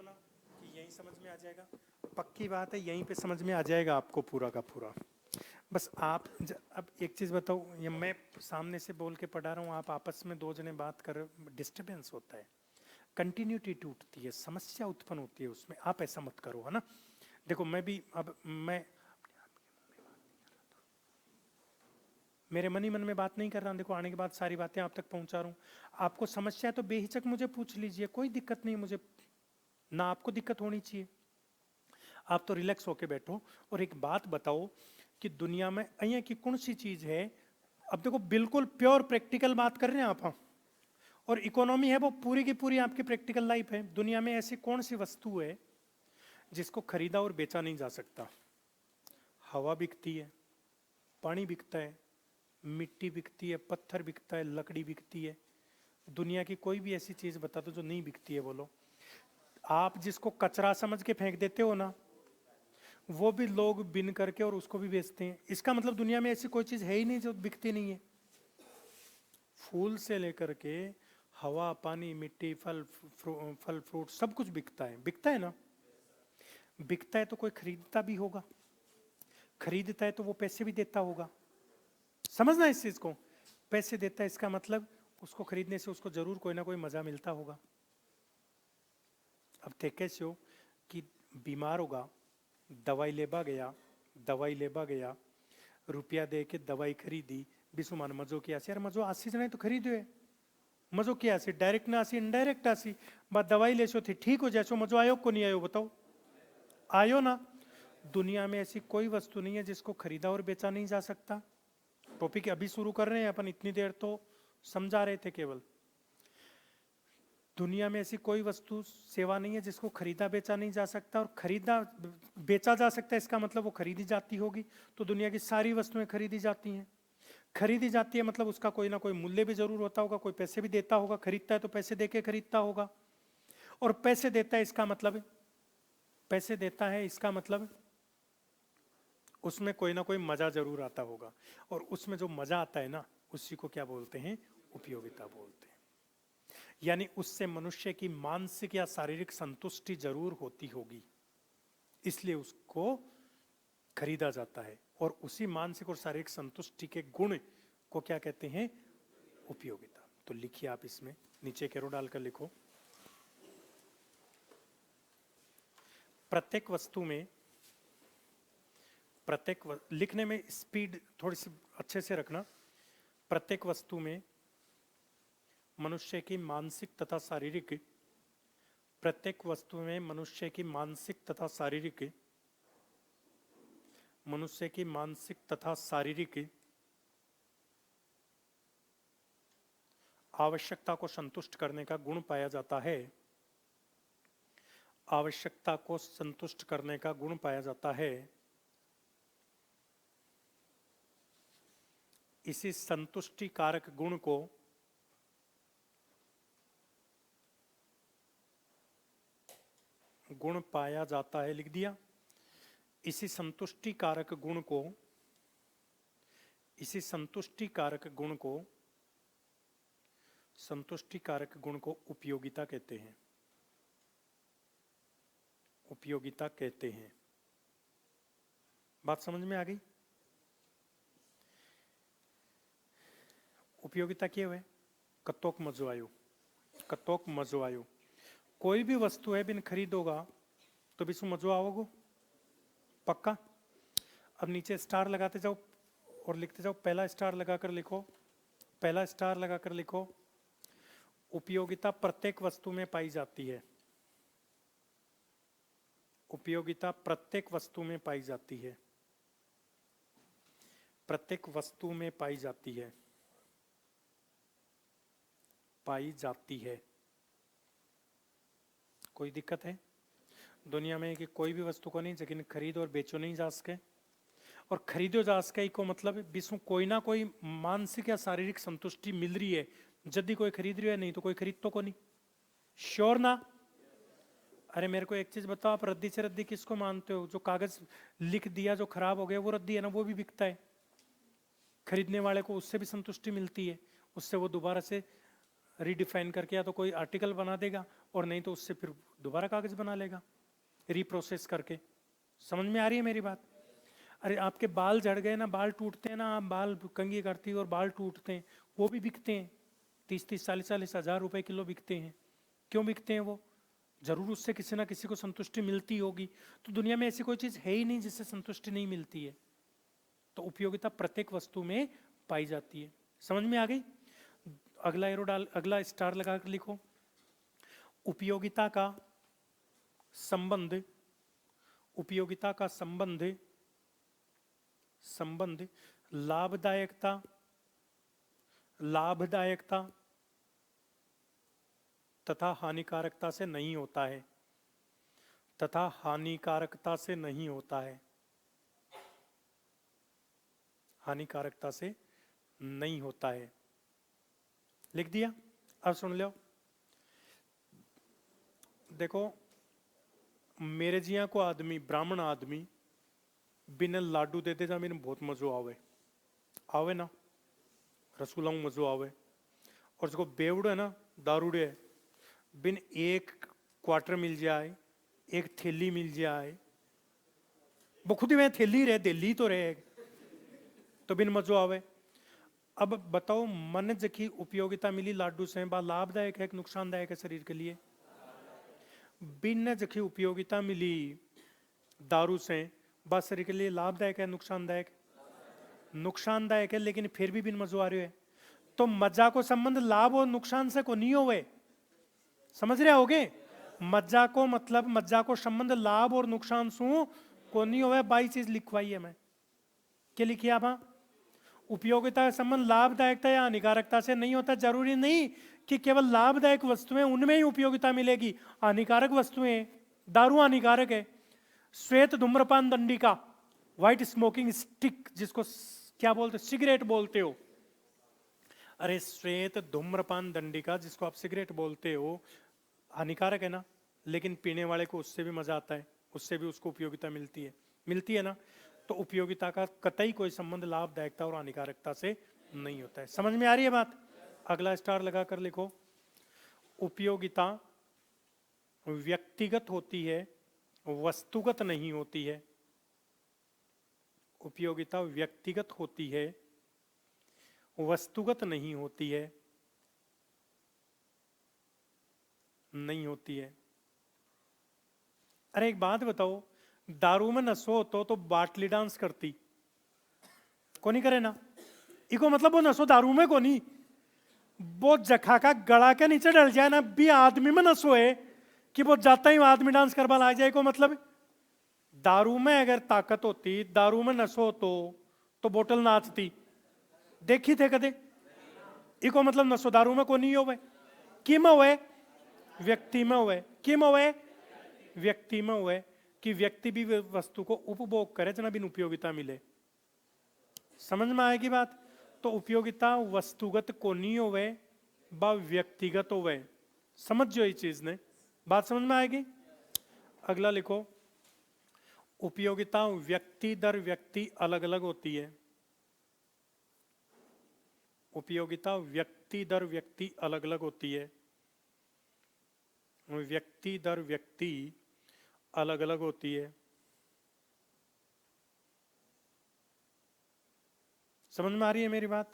[SPEAKER 1] ना कि यही समझ में आ जाएगा, पक्की बात है, यहीं पे समझ में आ जाएगा आपको पूरा का पूरा। बस आप अब एक चीज बताओ, ये मैं सामने से बोल के पढ़ा रहा हूँ, आप आपस में दो जने बात कर रहे हो, डिस्टर्बेंस होता है, कंटिन्यूटी टूटती है, समस्या उत्पन्न होती है उसमें, आप ऐसा मत करो, है ना। देखो मैं भी अब मैं मेरे मन ही मन में बात नहीं कर रहा हूं, देखो आने के बाद सारी बातें आप तक पहुंचा रहा हूं। आपको समस्या है तो बेहिचक मुझे पूछ लीजिए, कोई दिक्कत नहीं, मुझे ना आपको दिक्कत होनी चाहिए। आप तो रिलैक्स होके बैठो और एक बात बताओ कि दुनिया में अहिया की कौन सी चीज है, अब देखो बिल्कुल प्योर प्रैक्टिकल बात कर रहे हैं आप, और इकोनॉमी है वो पूरी की पूरी आपकी प्रैक्टिकल लाइफ है। दुनिया में ऐसी कौन सी वस्तु है जिसको खरीदा और बेचा नहीं जा सकता? हवा बिकती है, पानी बिकता है, मिट्टी बिकती है, पत्थर बिकता है, लकड़ी बिकती है। दुनिया की कोई भी ऐसी चीज बता दो जो नहीं बिकती है, बोलो। आप जिसको कचरा समझ के फेंक देते हो ना, वो भी लोग बिन करके और उसको भी बेचते हैं। इसका मतलब दुनिया में ऐसी कोई चीज है ही नहीं जो बिकती नहीं है। फूल से लेकर के हवा, पानी, मिट्टी, फल फ्रूट सब कुछ बिकता है, बिकता है ना। बिकता है तो कोई खरीदता भी होगा, खरीदता है तो वो पैसे भी देता होगा, समझना इस चीज को। पैसे देता है इसका मतलब उसको खरीदने से उसको जरूर कोई ना कोई मजा मिलता होगा। अब थे कैसे हो कि बीमार होगा, दवाई लेबा गया, रुपया दे के दवाई खरीदी, बिसुमान मजो किया यार मजो आसी जने तो खरीदो है, मजो किया डायरेक्ट ना आसी इनडायरेक्ट आसी, बात दवाई ले थी ठीक हो जाए मजो आयो को नहीं आयो बताओ, आयो ना। दुनिया में ऐसी कोई वस्तु नहीं है जिसको खरीदा और बेचा नहीं जा सकता। टॉपिक अभी शुरू कर रहे हैं अपन, इतनी देर तो समझा रहे थे केवल। दुनिया में ऐसी कोई वस्तु सेवा नहीं है जिसको खरीदा बेचा नहीं जा सकता, और खरीदा बेचा जा सकता है इसका मतलब वो खरीदी जाती होगी। तो दुनिया की सारी वस्तुएं खरीदी जाती हैं, खरीदी जाती है मतलब उसका कोई ना कोई मूल्य भी जरूर होता होगा, कोई पैसे भी देता होगा, खरीदता है तो पैसे देके खरीदता होगा। और पैसे देता है इसका मतलब उसमें कोई ना कोई मजा जरूर आता होगा, और उसमें जो मजा आता है ना उसी को क्या बोलते हैं, उपयोगिता बोलते हैं। यानी उससे मनुष्य की मानसिक या शारीरिक संतुष्टि जरूर होती होगी, इसलिए उसको खरीदा जाता है। और उसी मानसिक और शारीरिक संतुष्टि के गुण को क्या कहते हैं, उपयोगिता। तो लिखिए आप इसमें नीचे एक एरो डालकर लिखो, प्रत्येक वस्तु में, लिखने में स्पीड थोड़ी सी अच्छे से रखना। प्रत्येक वस्तु में मनुष्य की मानसिक तथा शारीरिक, प्रत्येक वस्तु में मनुष्य की मानसिक तथा शारीरिक आवश्यकता को संतुष्ट करने का गुण पाया जाता है, आवश्यकता को संतुष्ट करने का गुण पाया जाता है। इसी संतुष्टि कारक गुण को गुण पाया जाता है, लिख दिया। इसी संतुष्टि कारक गुण को उपयोगिता कहते हैं, उपयोगिता कहते हैं। बात समझ में आ गई? उपयोगिता क्या है, कतोक मजो आयो। कोई भी वस्तु है बिन खरीदोगा तो भी मजो आओगे पक्का। अब नीचे स्टार लगाते जाओ और लिखते जाओ, पहला स्टार लगाकर लिखो, उपयोगिता प्रत्येक वस्तु में पाई जाती है, उपयोगिता प्रत्येक वस्तु में पाई जाती है, प्रत्येक वस्तु में पाई जाती है। कोई दिक्कत है दुनिया में कि कोई भी वस्तु को नहीं लेकिन खरीद और बेचो नहीं जा सके, और खरीदो जा सके को मतलब विश्व कोई ना कोई मानसिक या शारीरिक संतुष्टि मिल रही है, जल्दी कोई खरीद रही है, नहीं तो कोई खरीद तो को नहीं। श्योर ना? अरे मेरे को एक चीज बताओ, आप रद्दी से रद्दी किसको मानते हो? जो कागज लिख दिया जो खराब हो गया वो रद्दी है ना, वो भी बिकता है, खरीदने वाले को उससे भी संतुष्टि मिलती है, उससे वो दोबारा से रीडिफाइन करके या तो कोई आर्टिकल बना देगा, और नहीं तो उससे फिर दोबारा कागज बना लेगा रीप्रोसेस करके। समझ में आ रही है मेरी बात? अरे आपके बाल झड़ गए ना, बाल टूटते हैं ना, आप बाल कंघी करती है और बाल टूटते हैं, वो भी बिकते हैं, 30-40 हजार रुपए किलो बिकते हैं। क्यों बिकते हैं? वो जरूर उससे किसी ना किसी को संतुष्टि मिलती होगी। तो दुनिया में ऐसी कोई चीज है ही नहीं जिससे संतुष्टि नहीं मिलती है। तो उपयोगिता प्रत्येक वस्तु में पाई जाती है। समझ में आ गई? अगला एरो डाल, अगला स्टार लगाकर लिखो, उपयोगिता का संबंध लाभदायकता तथा हानिकारकता से नहीं होता है, हानिकारकता से नहीं होता है। लिख दिया? अब सुन लो, देखो मेरे जिया को आदमी, ब्राह्मण आदमी बिना लाडू देते जा मेरे बहुत मजो आवे ना, रसगुल्ला मजो आवे। और जो बेवड़ है ना, दारूड़े है, बिन एक क्वार्टर मिल जाए, एक थैली मिल जाए, वो खुद ही वह थैली रहे, दिल्ली तो रहे, तो बिन मजो आवे। अब बताओ, मनज की उपयोगिता मिली लाडू से, बा लाभदायक है कि नुकसानदायक है शरीर के लिए? बिनज की उपयोगिता मिली दारू से, बा शरीर के लिए लाभदायक है नुकसानदायक? नुकसानदायक है, लेकिन फिर भी बिन मजो आ रहे है। तो मज्जा को संबंध लाभ और नुकसान से को नहीं होवे, समझ रहे होगे? मज्जा को मतलब मज्जा को संबंध लाभ और नुकसान सु को नहीं होवे। 22 चीज लिखवाई है मैं, क्या लिखी आप? उपयोगिता का संबंध लाभदायकता या हानिकारकता से नहीं होता। जरूरी नहीं कि केवल लाभदायक वस्तुएं उनमें ही उपयोगिता मिलेगी। हानिकारक वस्तुएं, दारू हानिकारक है। श्वेत धूम्रपान दंडिका, व्हाइट स्मोकिंग स्टिक, जिसको क्या बोलते, सिगरेट बोलते हो। अरे श्वेत धूम्रपान दंडिका जिसको आप सिगरेट बोलते हो, हानिकारक है ना, लेकिन पीने वाले को उससे भी मजा आता है, उससे भी उसको उपयोगिता मिलती है ना। तो उपयोगिता का कतई कोई संबंध लाभदायकता और हानिकारकता से नहीं होता है। समझ में आ रही है बात? अगला स्टार लगाकर लिखो, उपयोगिता व्यक्तिगत होती है, वस्तुगत नहीं होती है। उपयोगिता व्यक्तिगत होती है, वस्तुगत नहीं होती है, नहीं होती है। अरे एक बात बताओ, दारू में नशो तो बाटली डांस करती को नहीं करे ना? इको मतलब वो नशो दारू में को नहीं, वो जखा का गला के नीचे डल जाए ना, भी आदमी में नशो है कि वो जाता ही आदमी डांस करवा ला जाए। को मतलब दारू में अगर ताकत होती, दारू में नशो तो बोतल नाचती, देखी थे कदे? इको मतलब नशो दारू में को नहीं होवे, कि में हुए? व्यक्ति में हुए। कि में हुए? व्यक्ति में हुए, कि व्यक्ति भी वस्तु को उपभोग करे जना बिन उपयोगिता मिले। समझ में आएगी बात? तो उपयोगिता वस्तुगत को नहीं होवे, बा व्यक्तिगत होवे। समझ जो ये चीज ने, बात समझ में आएगी? अगला लिखो, उपयोगिता व्यक्ति दर व्यक्ति अलग अलग होती है। उपयोगिता व्यक्ति दर व्यक्ति अलग अलग होती है। व्यक्ति दर व्यक्ति अलग अलग होती है। समझ में आ रही है मेरी बात?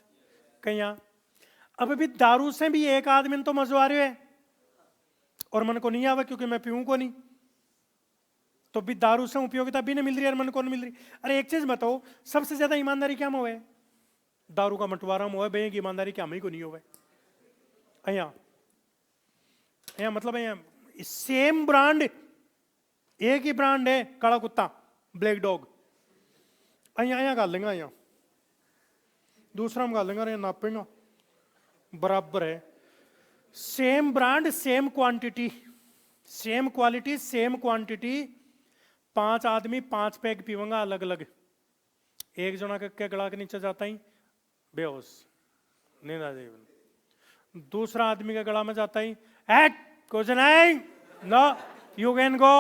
[SPEAKER 1] कहीं अब भी दारू से भी एक आदमी तो मजो आ रहे है और मन को नहीं आवे, क्योंकि मैं पीऊं को नहीं। तो भी दारू से उपयोगिता भी नहीं मिल रही है, मन को नहीं मिल रही। अरे एक चीज बताओ, सबसे ज्यादा ईमानदारी क्या में है? दारू का मटवारा में है, भैया की ईमानदारी क्या में को नहीं होवे। यहाँ मतलब यहाँ सेम ब्रांड, एक ही ब्रांड है, काला कुत्ता, ब्लैक डॉग, यहाँ गाल लेंगे, यहाँ दूसरा हम गाल लेंगे, अरे नापेंगे बराबर है। Same brand, same quantity, same quality, same quantity. 5 आदमी 5 पैक पीवेंगा अलग अलग। एक जना के गला के नीचे जाता ही बेहोश, नींद आ जाएगी। दूसरा आदमी के गला में जाता ही कुछ नहीं, no you can go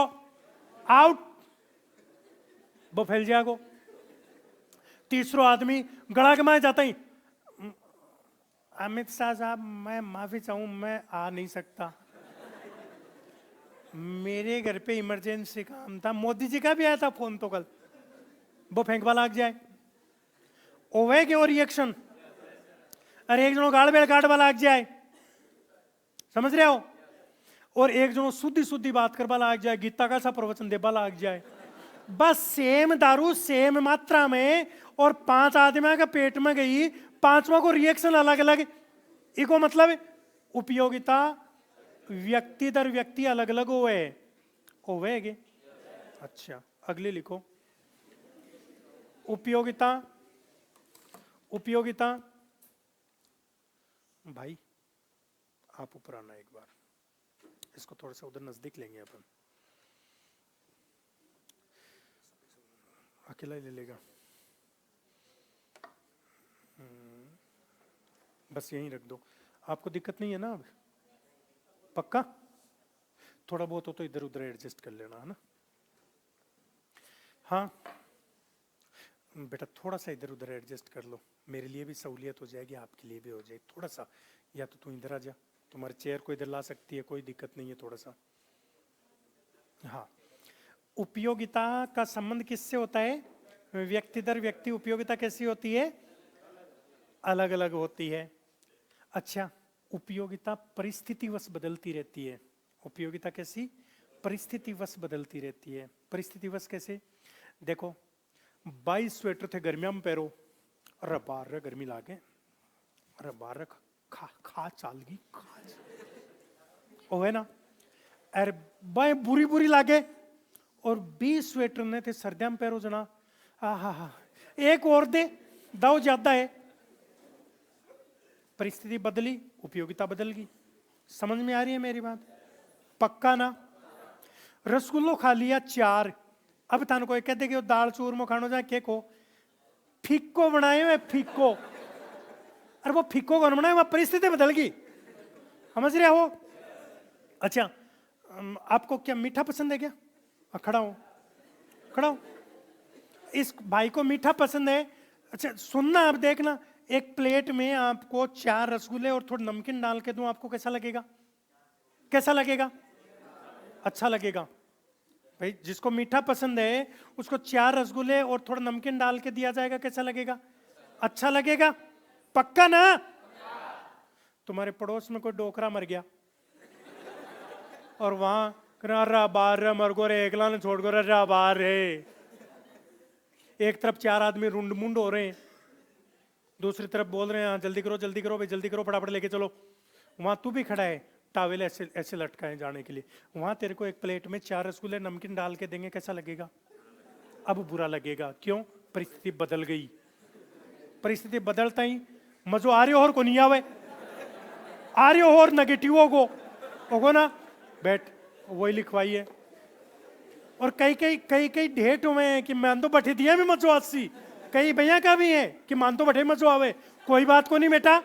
[SPEAKER 1] out, वो फैल जाएगा। तीसरा आदमी गला के मारे जाता ही, अमित शाह साहब मैं माफी चाहूं, मैं आ नहीं सकता, मेरे घर पे इमरजेंसी काम था। मोदी जी का भी आया था फोन तो कल, वो फेंकवा लाग जाए। ओवे के और रिएक्शन, अरे एक जनो गाड़ बेड़ काटवा लाग जाए, समझ रहे हो? और एक जनो शुद्धि शुद्धि बात करवा लाग जाए, गीता का सा प्रवचन देवा लाग जाए। बस सेम दारू सेम मात्रा में, और 5 आदमी का पेट में गई, 5वां को रिएक्शन अलग अलग। इको मतलब उपयोगिता व्यक्ति दर व्यक्ति अलग अलग होवे। अच्छा अगले लिखो, उपयोगिता उपयोगिता भाई आप ऊपर आना एक बार, इसको थोड़ा सा उधर नजदीक लेंगे अपन, अकेला ही ले लेगा। बस यहीं रख दो, आपको दिक्कत नहीं है ना? अब पक्का? थोड़ा बहुत हो तो इधर उधर एडजस्ट कर लेना, है ना? हाँ बेटा, थोड़ा सा इधर उधर एडजस्ट कर लो, मेरे लिए भी सहूलियत हो जाएगी, आपके लिए भी हो जाएगी। थोड़ा सा, या तो तू इधर आ जा, तुम्हारे चेयर को इधर ला सकती है, कोई दिक्कत नहीं है, थोड़ा सा। हाँ, उपयोगिता का संबंध किससे होता है? व्यक्ति दर व्यक्ति। उपयोगिता कैसी होती है? अलग अलग होती है। अच्छा, उपयोगिता परिस्थितिवश बदलती रहती है। उपयोगिता कैसी? परिस्थितिवश बदलती रहती है। परिस्थितिवश कैसे? देखो 22 स्वेटर थे, गर्मिया में पहरो, अरे बार गर्मी लागे, अरे बार खा खा चाल गई खा ओ है ना, अरे बाय बुरी बुरी लागे। और 20 स्वेटर ने थे सर्दियां में पहरो जना, हा एक और दे, दाव ज्यादा है। परिस्थिति बदली, उपयोगिता बदल गई। समझ में आ रही है मेरी बात? पक्का ना? रसगुल्लो खा लिया 4, अब थान कोई कहते कि दाल चूरमा खानो जाए के को फिक्को बनाए हुए फिक्को, अरे वो फिक्को कौन बनाए, वह परिस्थिति बदल गई। समझ रहे हो? अच्छा, आपको क्या मीठा पसंद है क्या? खड़ा हो, खड़ा हो। इस भाई को मीठा पसंद है। अच्छा सुनना, अब देखना, एक प्लेट में आपको 4 रसगुल्ले और थोड़ा नमकीन डाल के दूं, आपको कैसा लगेगा? कैसा लगेगा? अच्छा लगेगा। भाई जिसको मीठा पसंद है उसको 4 रसगुल्ले और थोड़ा नमकीन डाल के दिया जाएगा, कैसा लगेगा? अच्छा लगेगा। पक्का ना? तुम्हारे पड़ोस में कोई डोकरा मर गया और वहां रा बार रे मर गो रे, एकला ने छोड़ गो रा बार रे, एक तरफ 4 आदमी रुंड मुंड हो रहे हैं, दूसरी तरफ बोल रहे हैं हाँ जल्दी करो भाई जल्दी करो, फटाफट लेके चलो। वहां तू भी खड़ा है, टावेल ऐसे ऐसे लटकाए जाने के लिए। वहां तेरे को एक प्लेट में 4 रसगुल्ले नमकीन डाल के देंगे, कैसा लगेगा? अब बुरा लगेगा। क्यों? परिस्थिति बदल गई। परिस्थिति बदलता ही मजो आ रही हो और को नहीं आवे, आ रही हो और नेगेटिव को ना, बैठ वही लिखवाइए। और कई ढेट हुए हैं कि मैं तो बैठे दिया में मजो आसी, कई भैया का भी है कि मान तो बैठे मजो आवे। कोई बात को नहीं बेटा,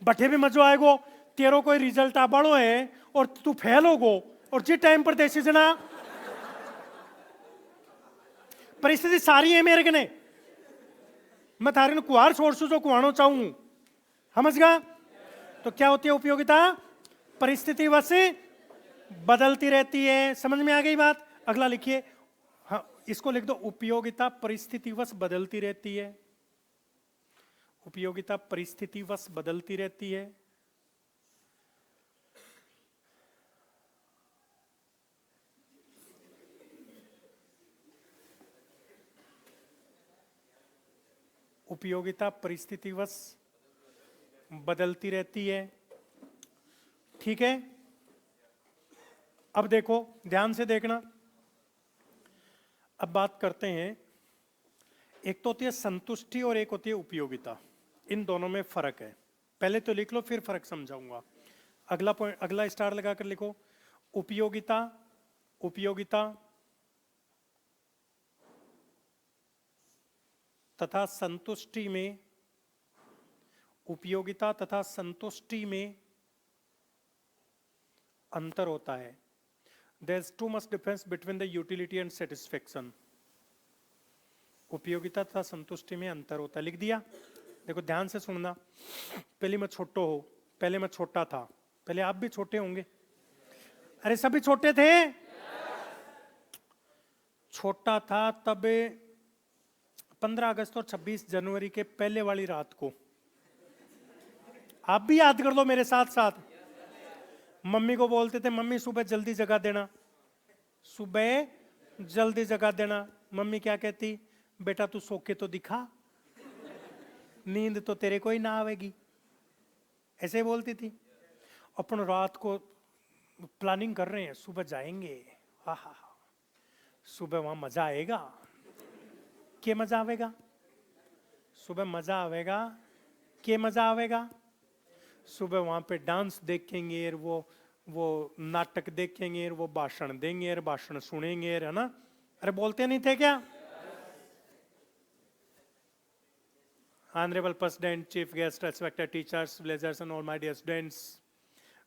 [SPEAKER 1] बैठे भी मजो आएगो। तेरो कोई रिजल्ट आ बड़ो है और तू फेल होगो, और जिस टाइम पर देसी जना परिस्थिति सारी है मेरे कने, मैं थारे ने कुआर छोड़ सू जो कुआनो चाहूं। समझ गया? तो क्या होती है उपयोगिता? परिस्थिति वैसे बदलती रहती है। समझ में आ गई बात? अगला लिखिए, हाँ इसको लिख दो, उपयोगिता परिस्थितिवश बदलती रहती है। उपयोगिता परिस्थितिवश बदलती रहती है। उपयोगिता परिस्थितिवश बदलती रहती है। ठीक है, अब देखो ध्यान से देखना। अब बात करते हैं, एक तो होती है संतुष्टि और एक होती है उपयोगिता। इन दोनों में फर्क है। पहले तो लिख लो फिर फर्क समझाऊंगा। अगला पॉइंट, अगला स्टार लगाकर लिखो, उपयोगिता उपयोगिता तथा संतुष्टि में, उपयोगिता तथा संतुष्टि में अंतर होता है। There is too much difference between the utility and satisfaction. उपयोगिता तथा संतुष्टि में अंतर होता है। लिख दिया? देखो ध्यान से सुनना। पहले मैं छोटो हो, पहले मैं छोटा था, पहले आप भी छोटे होंगे। अरे सभी छोटे थे। छोटा था तब 15 अगस्त और 26 जनवरी के पहले वाली रात को, आप भी याद कर लो मेरे साथ साथ। मम्मी को बोलते थे मम्मी सुबह जल्दी जगा देना, सुबह जल्दी जगा देना। मम्मी क्या कहती? बेटा तू सो के तो दिखा, नींद तो तेरे को ही ना आवेगी, ऐसे बोलती थी। अपन रात को प्लानिंग कर रहे हैं, सुबह जाएंगे, हा हा हा, सुबह वहां मजा आएगा। क्या मजा आवेगा? सुबह मजा आवेगा। क्या मजा आवेगा? सुबह वहां पे डांस देखेंगे, वो नाटक देखेंगे, वो भाषण देंगे, भाषण सुनेंगे, है ना? अरे बोलते नहीं थे क्या? Honorable President, Chief Guest, respected teachers, villagers, and all my dear students,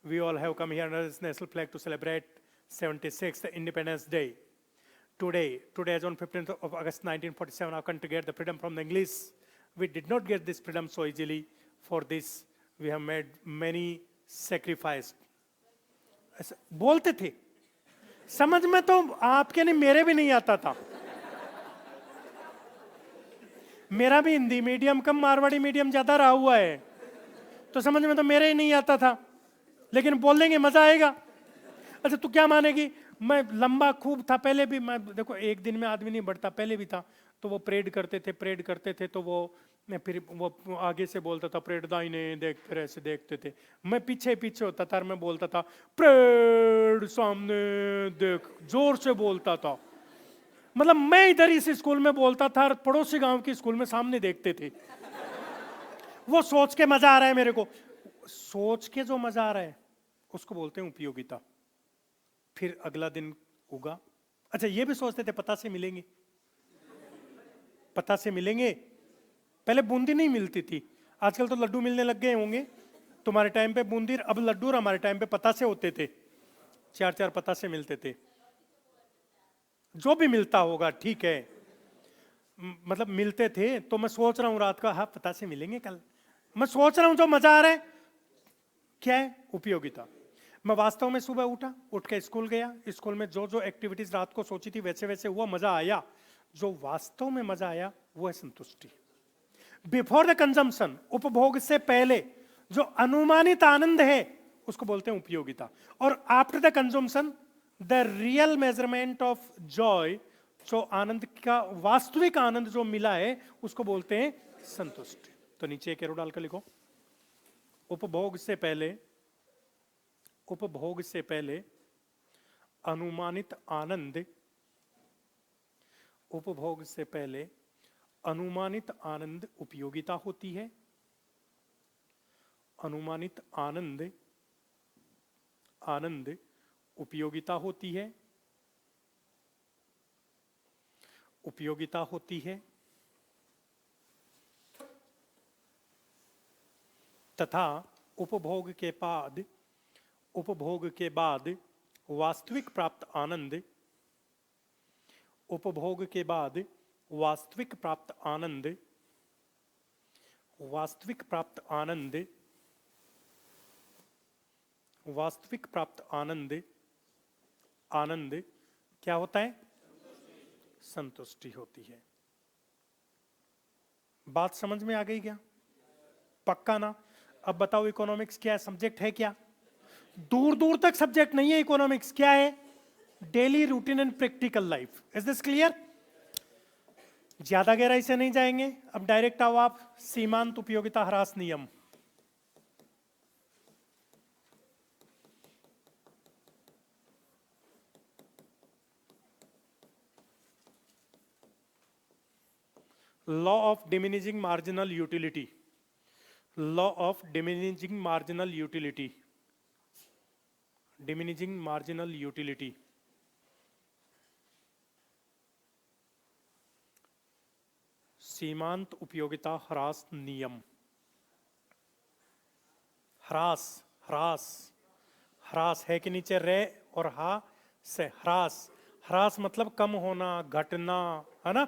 [SPEAKER 1] we all have come here under this national flag to celebrate 76th Independence Day. Today is on 15th of August 1947, our country get the freedom from the English. We did not get this freedom so easily. For this, we have made many sacrifices. बोलते थे, समझ में तो आपके नहीं, मेरे भी नहीं आता था। मेरा भी हिंदी मीडियम कम मारवाड़ी मीडियम ज्यादा रहा हुआ है, तो समझ में तो मेरे ही नहीं आता था, लेकिन बोल देंगे मजा आएगा। अच्छा तू क्या मानेगी, मैं लंबा खूब था पहले भी, मैं देखो एक दिन में आदमी नहीं बढ़ता, पहले भी था। तो वो परेड करते थे तो वो मैं फिर वो आगे से बोलता था परेड दाहिने देख, फिर ऐसे देखते थे, मैं पीछे पीछे होता था और मैं बोलता था परेड सामने देख, जोर से बोलता था। मतलब मैं इधर इस स्कूल में बोलता था और पड़ोसी गांव के स्कूल में सामने देखते थे। वो सोच के मजा आ रहा है मेरे को, सोच के जो मजा आ रहा है उसको बोलते हैं उपयोगिता। फिर अगला दिन होगा, अच्छा ये भी सोचते थे पता से मिलेंगे, पता से मिलेंगे। पहले बूंदी नहीं मिलती थी, आजकल तो लड्डू मिलने लग गए होंगे। तुम्हारे टाइम पे बूंदी, अब लड्डू, और हमारे टाइम पे पता से होते थे, 4-4 पता से मिलते थे। जो भी मिलता होगा ठीक है, मतलब मिलते थे। तो मैं सोच रहा हूं रात का, हाँ पता से मिलेंगे कल, मैं सोच रहा हूं जो मजा आ रहा है क्या है, उपयोगिता। मैं वास्तव में सुबह उठा, उठ के स्कूल गया, स्कूल में जो जो एक्टिविटीज रात को सोची थी वैसे वैसे हुआ, मजा आया। जो वास्तव में मजा आया वो है संतुष्टि। बिफोर द कंजम्पशन, उपभोग से पहले जो अनुमानित आनंद है उसको बोलते हैं उपयोगिता। और after the consumption the real measurement of Joy, जो आनंद का वास्तविक आनंद जो मिला है उसको बोलते हैं संतुष्टि। तो नीचे एक एरो डालकर लिखो, उपभोग से पहले, उपभोग से पहले अनुमानित आनंद, उपभोग से पहले अनुमानित आनंद उपयोगिता होती है। अनुमानित आनंद, आनंद उपयोगिता होती है, उपयोगिता होती है। तथा उपभोग के बाद, उपभोग के बाद वास्तविक प्राप्त आनंद, उपभोग के बाद वास्तविक प्राप्त आनंद, वास्तविक प्राप्त आनंद, वास्तविक प्राप्त आनंद, आनंद क्या होता है, संतुष्टि होती है। बात समझ में आ गई क्या, पक्का ना। अब बताओ इकोनॉमिक्स क्या है, सब्जेक्ट है क्या, दूर दूर तक सब्जेक्ट नहीं है इकोनॉमिक्स, क्या है, daily routine and practical life. Is this clear, ज्यादा गहराई से नहीं जाएंगे। अब डायरेक्ट आओ आप सीमांत उपयोगिता ह्रास नियम। Law of diminishing marginal utility, law of diminishing marginal utility, diminishing marginal utility. सीमांत उपयोगिता ह्रास नियम। ह्रास, ह्रास, ह्रास है कि नीचे रे और हा से ह्रास, ह्रास मतलब कम होना, घटना, है ना,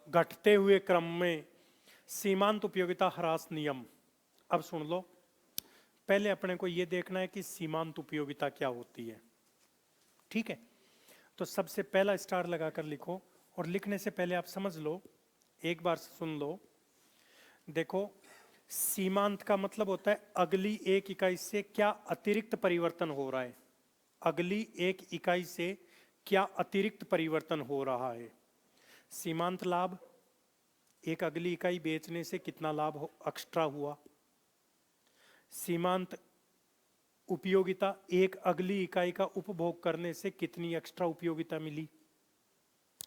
[SPEAKER 1] घटते हुए क्रम में। सीमांत उपयोगिता ह्रास नियम। अब सुन लो, पहले अपने को यह देखना है कि सीमांत उपयोगिता क्या होती है, ठीक है। तो सबसे पहला स्टार लगाकर लिखो, और लिखने से पहले आप समझ लो, एक बार सुन लो। देखो, सीमांत का मतलब होता है अगली एक इकाई से क्या अतिरिक्त परिवर्तन हो रहा है, अगली एक इकाई से क्या अतिरिक्त परिवर्तन हो रहा है। सीमांत लाभ, एक अगली इकाई बेचने से कितना लाभ एक्स्ट्रा हुआ। सीमांत उपयोगिता, एक अगली इकाई का उपभोग करने से कितनी एक्स्ट्रा उपयोगिता मिली।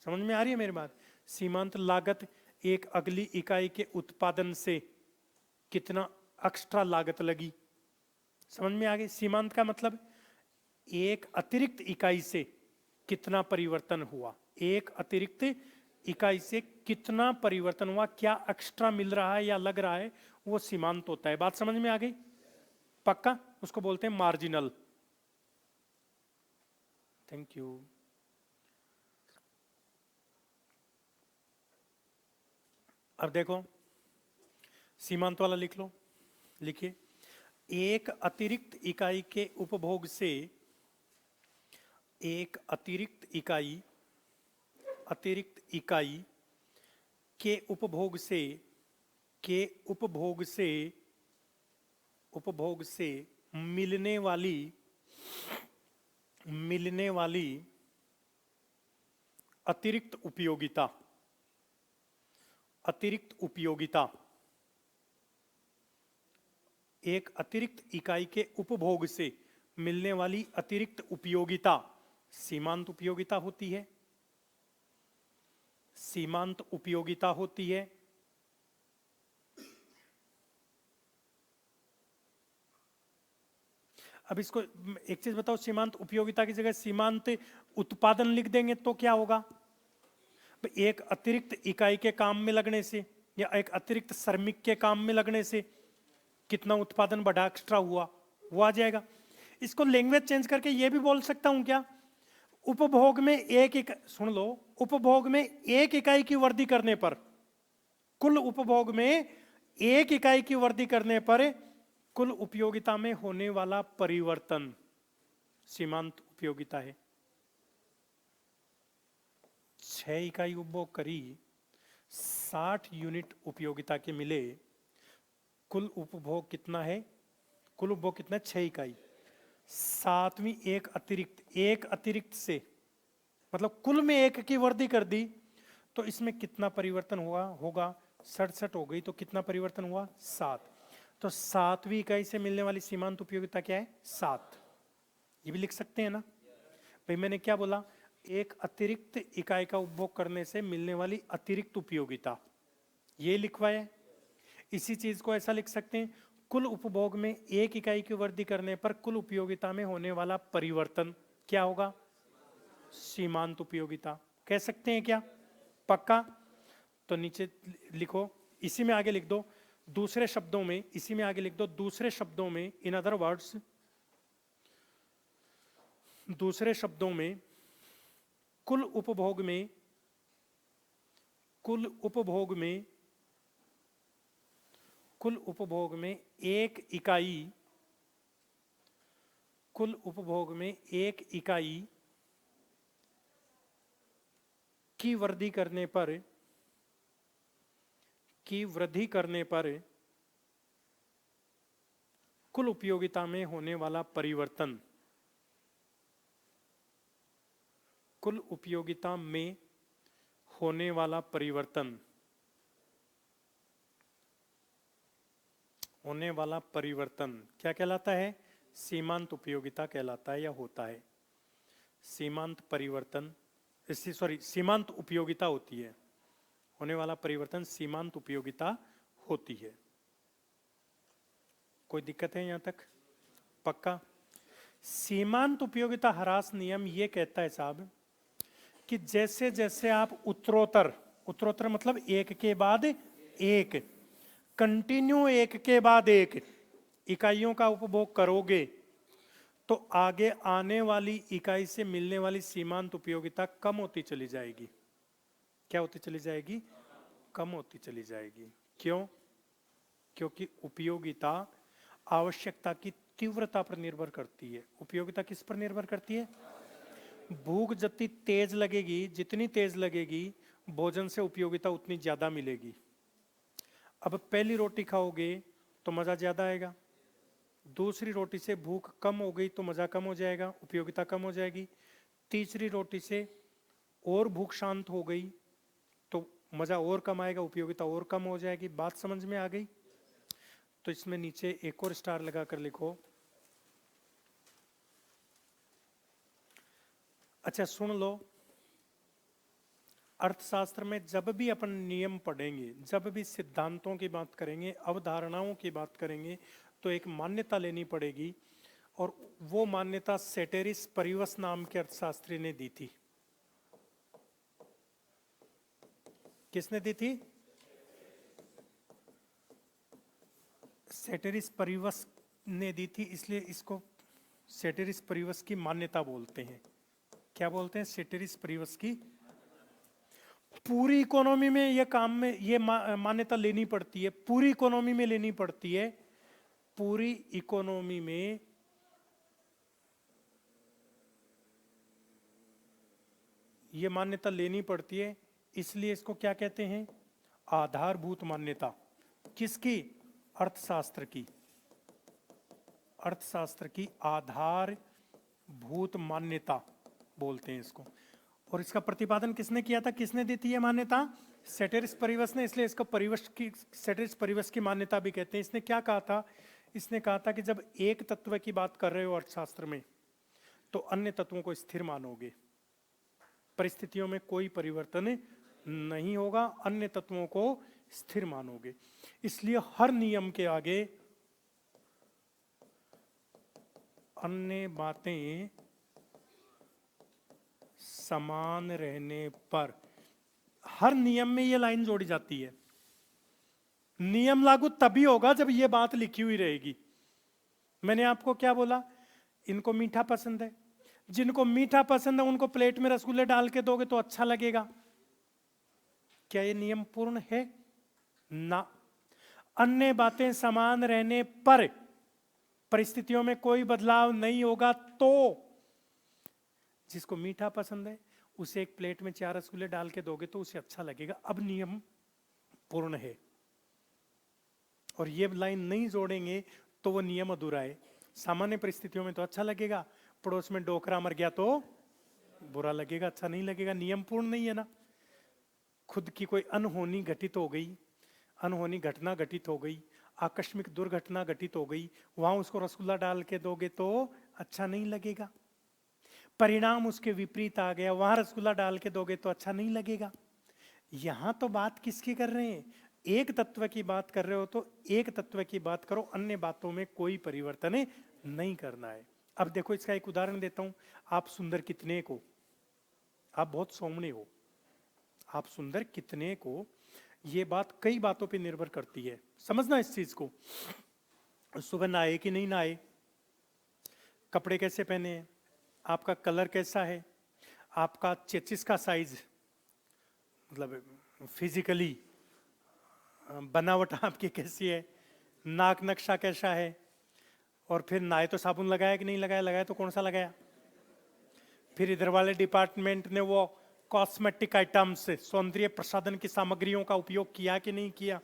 [SPEAKER 1] समझ में आ रही है मेरी बात। सीमांत लागत, एक अगली इकाई के उत्पादन से कितना एक्स्ट्रा लागत लगी। समझ में आ गई। सीमांत का मतलब एक अतिरिक्त इकाई से कितना परिवर्तन हुआ, एक अतिरिक्त इकाई से कितना परिवर्तन हुआ, क्या एक्स्ट्रा मिल रहा है या लग रहा है, वो सीमांत होता है। बात समझ में आ गई, पक्का। उसको बोलते हैं मार्जिनल। Thank you. अब देखो, सीमांत वाला लिख लो, लिखिए। एक अतिरिक्त इकाई के उपभोग से, एक अतिरिक्त इकाई, अतिरिक्त इकाई के उपभोग से मिलने वाली अतिरिक्त उपयोगिता एक अतिरिक्त इकाई के उपभोग से मिलने वाली अतिरिक्त उपयोगिता सीमांत उपयोगिता होती है। सीमांत उपयोगिता होती है। अब इसको एक चीज बताओ, सीमांत उपयोगिता की जगह सीमांत उत्पादन लिख देंगे तो क्या होगा? एक अतिरिक्त इकाई के काम में लगने से या एक अतिरिक्त श्रमिक के काम में लगने से कितना उत्पादन बढ़ा, एक्स्ट्रा हुआ, वो आ जाएगा। इसको लैंग्वेज चेंज करके ये भी बोल सकता हूं क्या? उपभोग में सुन लो, उपभोग में एक इकाई की वृद्धि करने पर, कुल उपभोग में एक इकाई की वृद्धि करने पर कुल उपयोगिता में होने वाला परिवर्तन सीमांत उपयोगिता है। 6 इकाई उपभोग करी, 60 यूनिट उपयोगिता के मिले, कुल उपभोग कितना है? कुल उपभोग कितना है? 6 इकाई। 7वीं एक अतिरिक्त से, मतलब कुल में एक की वृद्धि कर दी तो इसमें कितना परिवर्तन होगा 67 हो गई, तो कितना परिवर्तन हुआ? 7। तो 7वीं इकाई से मिलने वाली सीमांत उपयोगिता क्या है? 7। ये भी लिख सकते हैं ना भाई। मैंने क्या बोला? एक अतिरिक्त इकाई का उपभोग करने से मिलने वाली अतिरिक्त उपयोगिता, ये लिखवाया। इसी चीज को ऐसा लिख सकते हैं, कुल उपभोग में एक इकाई की वृद्धि करने पर कुल उपयोगिता में होने वाला परिवर्तन क्या होगा? सीमांत उपयोगिता। कह सकते हैं क्या? पक्का? तो नीचे लिखो, इसी में आगे लिख दो, दूसरे शब्दों में, इसी में आगे लिख दो, दूसरे शब्दों में, इन अदर वर्ड्स, दूसरे शब्दों में कुल उपभोग में एक इकाई की वृद्धि करने पर कुल उपयोगिता में होने वाला परिवर्तन, कुल उपयोगिता में होने वाला परिवर्तन क्या कहलाता है? सीमांत उपयोगिता कहलाता है या होता है। सीमांत उपयोगिता होती है। होने वाला परिवर्तन सीमांत उपयोगिता होती है। कोई दिक्कत है यहां तक? पक्का? सीमांत उपयोगिता ह्रास नियम ये कहता है साहब कि जैसे जैसे आप उत्तरोत्तर मतलब एक के बाद एक, कंटिन्यू एक के बाद एक इकाइयों का उपभोग करोगे तो आगे आने वाली इकाई से मिलने वाली सीमांत उपयोगिता कम होती चली जाएगी। क्या होती चली जाएगी? कम होती चली जाएगी। क्यों? क्योंकि उपयोगिता आवश्यकता की तीव्रता पर निर्भर करती है। उपयोगिता किस पर निर्भर करती है? भूख जितनी तेज लगेगी भोजन से उपयोगिता उतनी ज्यादा मिलेगी। अब पहली रोटी खाओगे तो मजा ज्यादा आएगा, दूसरी रोटी से भूख कम हो गई तो मजा कम हो जाएगा, उपयोगिता कम हो जाएगी, तीसरी रोटी से और भूख शांत हो गई तो मजा और कम आएगा, उपयोगिता और कम हो जाएगी। बात समझ में आ गई? तो इसमें नीचे एक और स्टार लगाकर लिखो। अच्छा सुन लो, अर्थशास्त्र में जब भी अपन नियम पढ़ेंगे, जब भी सिद्धांतों की बात करेंगे, अवधारणाओं की बात करेंगे, तो एक मान्यता लेनी पड़ेगी, और वो मान्यता सेटेरिस परिवस नाम के अर्थशास्त्री ने दी थी। किसने दी थी? सेटेरिस परिवस ने दी थी, इसलिए इसको सेटेरिस परिवस की मान्यता बोलते हैं। क्या बोलते हैं? सेटेरिस परिवस की। पूरी इकोनॉमी में ये काम में ये मान्यता लेनी पड़ती है, पूरी इकोनॉमी में लेनी पड़ती है, पूरी इकोनॉमी में ये मान्यता लेनी पड़ती है। इसलिए इसको क्या कहते हैं? आधारभूत मान्यता किसकी? अर्थशास्त्र की। अर्थशास्त्र की आधारभूत मान्यता बोलते हैं इसको। और इसका प्रतिपादन किसने किया था? किसने दी थी ये मान्यता? सेटेरिस परिवस ने। इसलिए इसको परिवस की, सेटेरिस परिवस की मान्यता भी कहते हैं। इसने क्या कहा था? इसने कहा था कि जब एक तत्व की बात कर रहे हो अर्थशास्त्र में, तो अन्य तत्वों को स्थिर मानोगे, परिस्थितियों में कोई परिवर्तन नहीं होगा, अन्य तत्वों को स्थिर मानोगे। इसलिए हर नियम के आगे अन्य बातें समान रहने पर, हर नियम में ये लाइन जोड़ी जाती है। नियम लागू तभी होगा जब ये बात लिखी हुई रहेगी। मैंने आपको क्या बोला? इनको मीठा पसंद है, जिनको मीठा पसंद है उनको प्लेट में रसगुल्ले डाल के दोगे तो अच्छा लगेगा। क्या ये नियम पूर्ण है? ना। अन्य बातें समान रहने पर, परिस्थितियों में कोई बदलाव नहीं होगा, तो जिसको मीठा पसंद है उसे एक प्लेट में 4 रसगुल्ले डाल के दोगे तो उसे अच्छा लगेगा। अब नियम पूर्ण है। और ये लाइन नहीं जोड़ेंगे तो वो नियम अधूरा है। सामान्य परिस्थितियों में तो अच्छा लगेगा, पड़ोस में डोकरा मर गया तो बुरा लगेगा, अच्छा नहीं लगेगा। नियम पूर्ण नहीं है ना। खुद की कोई अनहोनी घटित हो गई, अनहोनी घटना घटित हो गई, आकस्मिक दुर्घटना घटित हो गई, वहां उसको रसगुल्ला डाल के दोगे तो अच्छा नहीं लगेगा। परिणाम उसके विपरीत आ गया, वहां रसगुल्ला डाल के दोगे तो अच्छा नहीं लगेगा। यहां तो बात किसकी कर रहे हैं? एक तत्व की बात कर रहे हो तो एक तत्व की बात करो, अन्य बातों में कोई परिवर्तन नहीं करना है। अब देखो इसका एक उदाहरण देता हूं। आप सुंदर कितने को, आप बहुत सौम्य हो, आप सुंदर कितने को, ये बात कई बातों पे निर्भर करती है। समझना इस चीज को। सुबह नहाए कि नहीं नहाए, कपड़े कैसे पहने हैं, आपका कलर कैसा है, आपका चेचिस का साइज, मतलब फिजिकली बनावट आपकी कैसी है, नाक नक्शा कैसा है, और फिर नहाए तो साबुन लगाया कि नहीं लगाया, लगाया तो कौन सा लगाया, फिर इधर वाले डिपार्टमेंट ने वो कॉस्मेटिक आइटम्स, सौंदर्य प्रसाधन की सामग्रियों का उपयोग किया कि नहीं किया,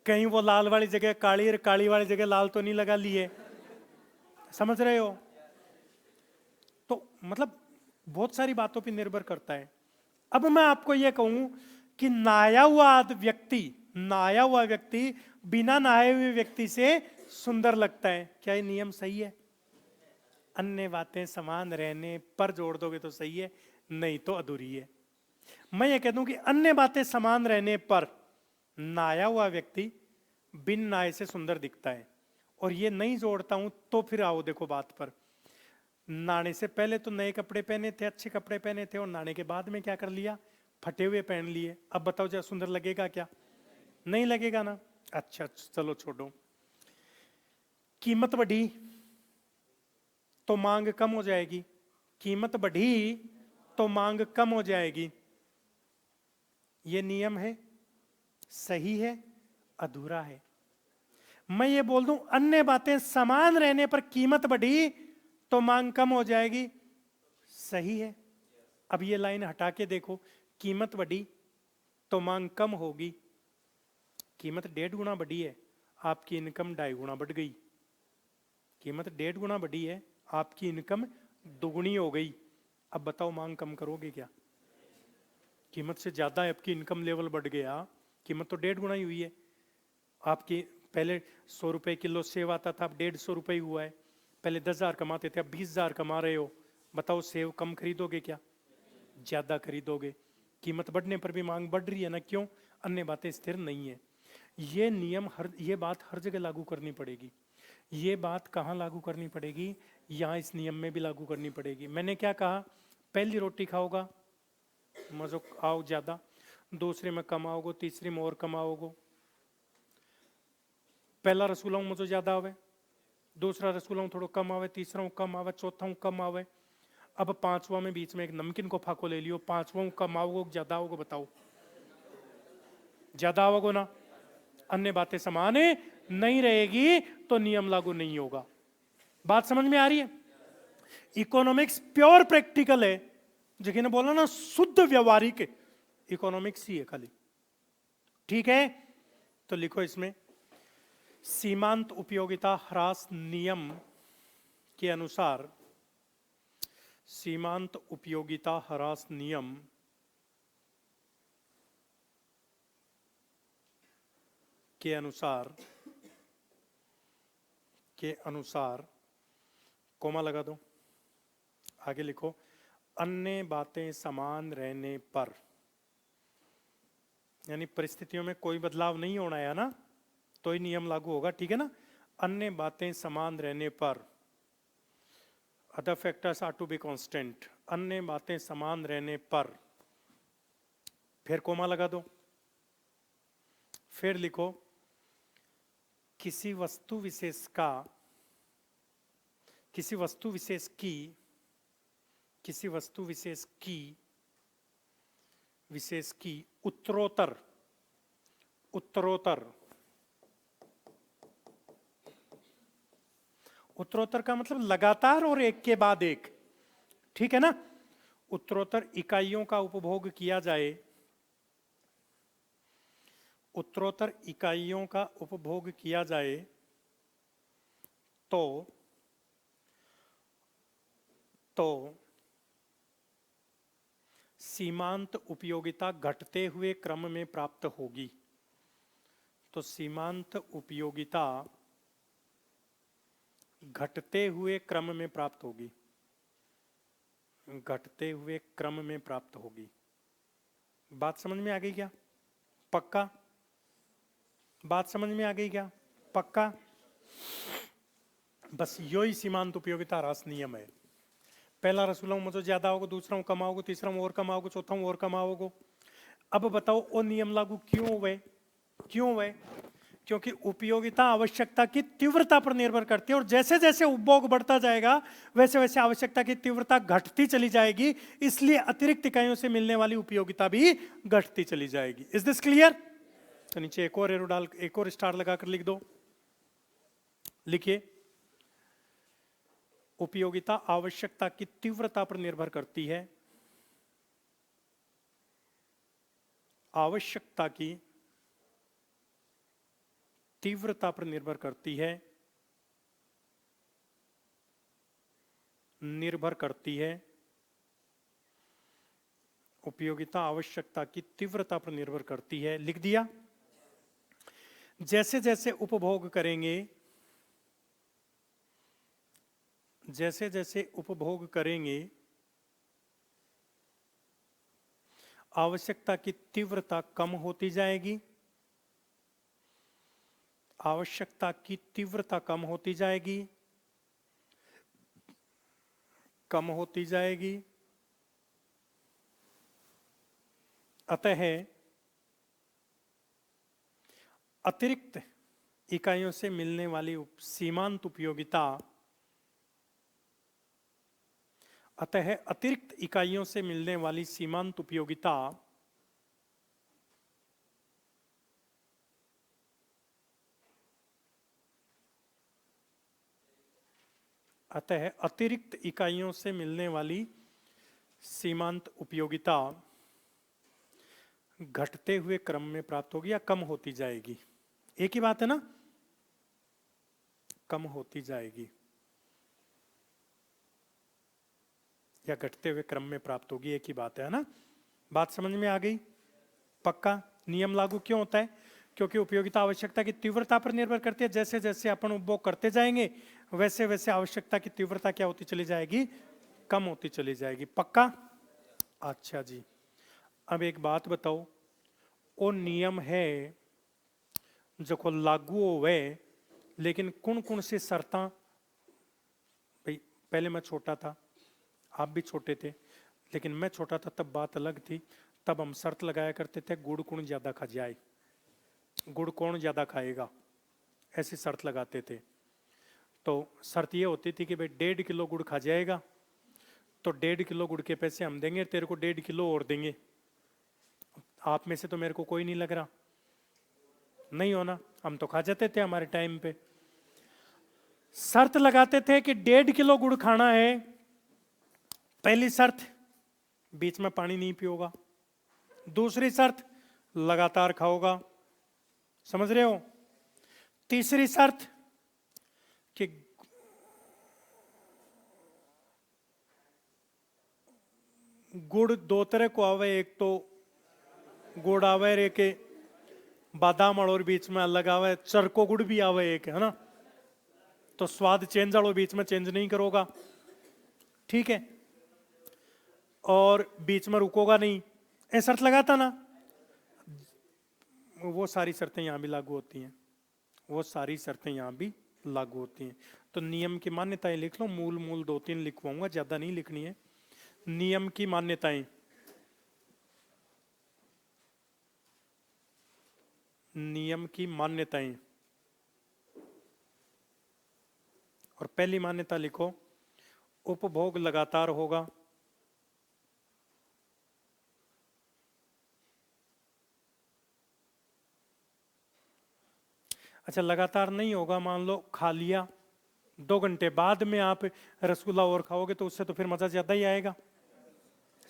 [SPEAKER 1] कहीं वो लाल वाली जगह काली और काली वाली जगह लाल तो नहीं लगा लिए। समझ रहे हो? तो मतलब बहुत सारी बातों पर निर्भर करता है। अब मैं आपको यह कहूं कि नहाया हुआ व्यक्ति बिना नहाए हुए व्यक्ति से सुंदर लगता है, क्या ये नियम सही है? अन्य बातें समान रहने पर जोड़ दोगे तो सही है, नहीं तो अधूरी है। मैं ये कह दूं कि अन्य बातें समान रहने पर नहाया हुआ व्यक्ति बिन नहाए से सुंदर दिखता है, और ये नहीं जोड़ता हूं तो फिर आओ देखो बात पर। नहाने से पहले तो नए कपड़े पहने थे, अच्छे कपड़े पहने थे, और नहाने के बाद में क्या कर लिया, फटे हुए पहन लिए। अब बताओ जरा सुंदर लगेगा क्या? नहीं लगेगा ना। अच्छा चलो छोड़ो। कीमत बढ़ी तो मांग कम हो जाएगी, कीमत बढ़ी तो मांग कम हो जाएगी। ये नियम है, सही है, अधूरा है? मैं ये बोल दूं अन्य बातें समान रहने पर कीमत बढ़ी तो मांग कम हो जाएगी, सही है। अब ये लाइन हटा के देखो, कीमत बढ़ी तो मांग कम होगी। कीमत 1.5 गुना बढ़ी है, आपकी इनकम 2.5 गुना बढ़ गई। कीमत 1.5 गुना बढ़ी है, आपकी इनकम 2 गुनी हो गई। अब बताओ मांग कम करोगे क्या? कीमत से ज्यादा आपकी इनकम लेवल बढ़ गया, कीमत तो 1.5 गुना ही हुई है। आपकी पहले 100 रुपए किलो सेव आता था, अब 150 रुपए हुआ है। पहले 10,000 कमाते थे, अब 20,000 कमा रहे हो। बताओ सेव कम खरीदोगे क्या? ज्यादा खरीदोगे। कीमत बढ़ने पर भी मांग बढ़ रही है ना, क्यों? अन्य बातें स्थिर नहीं है। ये नियम ये बात हर जगह लागू करनी पड़ेगी। ये बात कहाँ लागू करनी पड़ेगी? यहाँ इस नियम में भी लागू करनी पड़ेगी। मैंने क्या कहा? पहली रोटी खाओगा मजो आओ ज्यादा, दूसरे में कम आओगे, तीसरे में और कम आओगे। पहला रसगुल्ला मजो ज्यादा आवे, दूसरा रसगुल्ला थोड़ा कम आवे, तीसरा कम आवे, चौथा कम आवे। अब 5वां में बीच में एक नमकीन को फाको ले लियो, 5वां कम आओगे ज्यादा आओगे? बताओ ज्यादा आओगे ना। अन्य बातें समान नहीं रहेगी तो नियम लागू नहीं होगा। बात समझ में आ रही है? इकोनॉमिक्स प्योर प्रैक्टिकल है। जिन्हें बोला ना शुद्ध व्यवहारिक इकोनॉमिक्स ही है खाली। ठीक है, तो लिखो इसमें सीमांत उपयोगिता ह्रास नियम के अनुसार, सीमांत उपयोगिता ह्रास नियम के अनुसार कोमा लगा दो, आगे लिखो अन्य बातें समान रहने पर, यानी परिस्थितियों में कोई बदलाव नहीं होना है ना, तो ही नियम लागू होगा, ठीक है ना। अन्य बातें समान रहने पर, other factors are to be constant, अन्य बातें समान रहने पर, फिर कोमा लगा दो, फिर लिखो किसी वस्तु विशेष का, किसी वस्तु विशेष की, किसी वस्तु विशेष की उत्तरोत्तर, उत्तरोत्तर का मतलब लगातार और एक के बाद एक, ठीक है ना। उत्तरोत्तर इकाइयों का उपभोग किया जाए, उत्तरोत्तर इकाइयों का उपभोग किया जाए तो सीमांत उपयोगिता घटते हुए क्रम में प्राप्त होगी। तो सीमांत उपयोगिता घटते हुए क्रम में प्राप्त होगी, घटते हुए क्रम में प्राप्त होगी। बात समझ में आ गई क्या? पक्का? बात समझ में आ गई क्या? पक्का? बस यही सीमांत उपयोगिता ह्रास नियम है। पहला रसूलों में जो ज्यादा होगा, दूसरा कम आओगे, तीसरा और कम आओगे, चौथा और कम आओगे। अब बताओ वो नियम लागू क्यों हुए? क्यों हुए? क्योंकि उपयोगिता आवश्यकता की तीव्रता पर निर्भर करती है, और जैसे जैसे उपभोग बढ़ता जाएगा वैसे वैसे आवश्यकता की तीव्रता घटती चली जाएगी, इसलिए अतिरिक्त इकाइयों से मिलने वाली उपयोगिता भी घटती चली जाएगी। Is this clear? तो नीचे एक और एरो डाल, एक और स्टार लगाकर लिख दो, लिखिए उपयोगिता आवश्यकता की तीव्रता पर निर्भर करती है, आवश्यकता की तीव्रता पर निर्भर करती है, उपयोगिता आवश्यकता की तीव्रता पर निर्भर करती है। लिख दिया? जैसे जैसे उपभोग करेंगे, जैसे जैसे उपभोग करेंगे आवश्यकता की तीव्रता कम होती जाएगी, आवश्यकता की तीव्रता कम होती जाएगी, कम होती जाएगी। अतः अतिरिक्त इकाइयों से मिलने वाली सीमांत उपयोगिता, अतः अतिरिक्त इकाइयों से मिलने वाली सीमांत उपयोगिता अतः अतिरिक्त इकाइयों से मिलने वाली सीमांत उपयोगिता घटते हुए क्रम में प्राप्त होगी या कम होती जाएगी। एक ही बात है ना, कम होती जाएगी या घटते हुए क्रम में प्राप्त होगी, एक ही बात है ना। बात समझ में आ गई? पक्का? नियम लागू क्यों होता है? क्योंकि उपयोगिता आवश्यकता की तीव्रता पर निर्भर करती है, जैसे जैसे अपन उपभोग करते जाएंगे वैसे वैसे आवश्यकता की तीव्रता क्या होती चली जाएगी? कम होती चली जाएगी। पक्का? अच्छा जी, अब एक बात बताओ, वो नियम है जो को लागू होवे, लेकिन कौन कौन सी शर्तां? भाई पहले मैं छोटा था, आप भी छोटे थे, लेकिन मैं छोटा था तब बात अलग थी। तब हम शर्त लगाया करते थे गुड़ कौन ज्यादा खा जाए, गुड़ कौन ज्यादा खाएगा, ऐसी शर्त लगाते थे। तो शर्त ये होती थी कि भाई 1.5 किलो गुड़ खा जाएगा तो 1.5 किलो गुड़ के पैसे हम देंगे, तेरे को 1.5 किलो और देंगे। आप में से तो मेरे को कोई नहीं लग रहा, नहीं होना, हम तो खा जाते थे हमारे टाइम पे। शर्त लगाते थे कि 1.5 किलो गुड़ खाना है। पहली शर्त, बीच में पानी नहीं पियोगा। दूसरी शर्त, लगातार खाओगा। समझ रहे हो? तीसरी शर्त कि गुड़ दो तरह को आवे, एक तो गुड़ आवे रे के बादाम और बीच में अलग आवे, चरको गुड़ भी आवे एक, है ना? तो स्वाद चेंज वालों बीच में चेंज नहीं करोगा, ठीक है? और बीच में रुकोगा नहीं, ऐ शर्त लगाता ना, वो सारी शर्तें यहां भी लागू होती हैं, वो सारी शर्तें यहां भी लागू होती हैं। तो नियम की मान्यताएं लिख लो, मूल मूल 2-3 लिखवाऊंगा, ज्यादा नहीं लिखनी है। नियम की मान्यताएं, नियम की मान्यताएं, और पहली मान्यता लिखो, उपभोग लगातार होगा, अच्छा लगातार नहीं होगा, मान लो खा लिया, 2 घंटे बाद में आप रसगुल्ला और खाओगे तो उससे तो फिर मजा ज्यादा ही आएगा।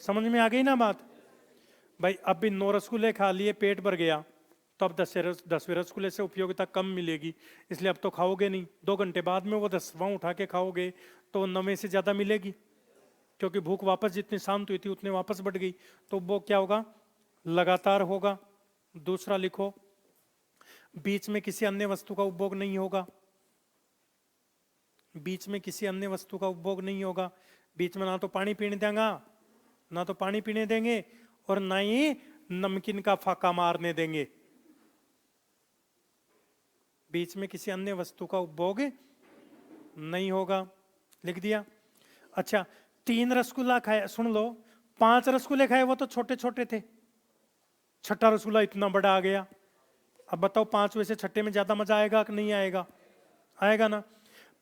[SPEAKER 1] समझ में आ गई ना बात भाई? अब भी 9 रसगुल्ले खा लिए, पेट भर गया, तो अब 10वें रसगुल्ले से उपयोगिता कम मिलेगी, इसलिए अब तो खाओगे नहीं। 2 घंटे बाद में वो 10वां उठा के खाओगे तो 9वें से ज्यादा मिलेगी, क्योंकि भूख वापस जितनी शांत हुई थी उतनी वापस बढ़ गई, तो वो क्या होगा? लगातार होगा। दूसरा लिखो, बीच में किसी अन्य वस्तु का उपभोग नहीं होगा, बीच में किसी अन्य वस्तु का उपभोग नहीं होगा। बीच में ना तो पानी पीने देंगे, ना तो पानी पीने देंगे, और ना ही नमकीन का फाका मारने देंगे। बीच में किसी अन्य वस्तु का उपभोग नहीं होगा, लिख दिया। अच्छा 3 रसगुल्ला खाए, सुन लो, 5 रसगुल्ले खाए वो तो छोटे छोटे थे, 6ठा रसगुल्ला इतना बड़ा आ गया। अब बताओ 5 में से 6ठे में ज्यादा मजा आएगा कि नहीं आएगा? आएगा ना।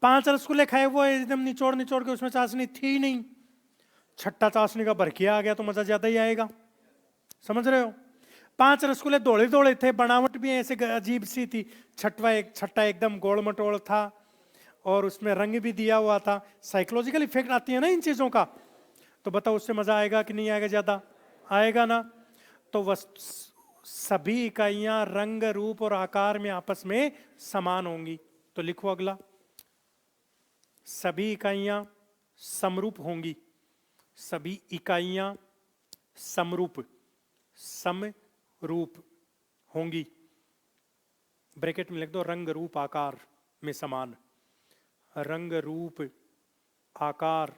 [SPEAKER 1] 5 रसगुल्ले खाए वो एकदम निचोड़ निचोड़ के, उसमें चाशनी थी नहीं, 6ठा चाशनी का भरकिया आ गया तो मजा ज्यादा ही आएगा। समझ रहे हो? 5 रसगुल्ले दौड़े दौड़े थे, बनावट भी ऐसे अजीब सी थी, 6ठा एकदम गोल मटोल था, और उसमें रंग भी दिया हुआ था। साइकोलॉजिकल इफेक्ट आती है ना इन चीजों का, तो बताओ उससे मजा आएगा कि नहीं आएगा? ज्यादा आएगा ना। तो सभी इकाइयां रंग रूप और आकार में आपस में समान होंगी। तो लिखो अगला, सभी इकाइयां समरूप होंगी, सभी इकाइयां समरूप समरूप होंगी। ब्रैकेट में लिख दो, रंग रूप आकार में समान, रंग रूप आकार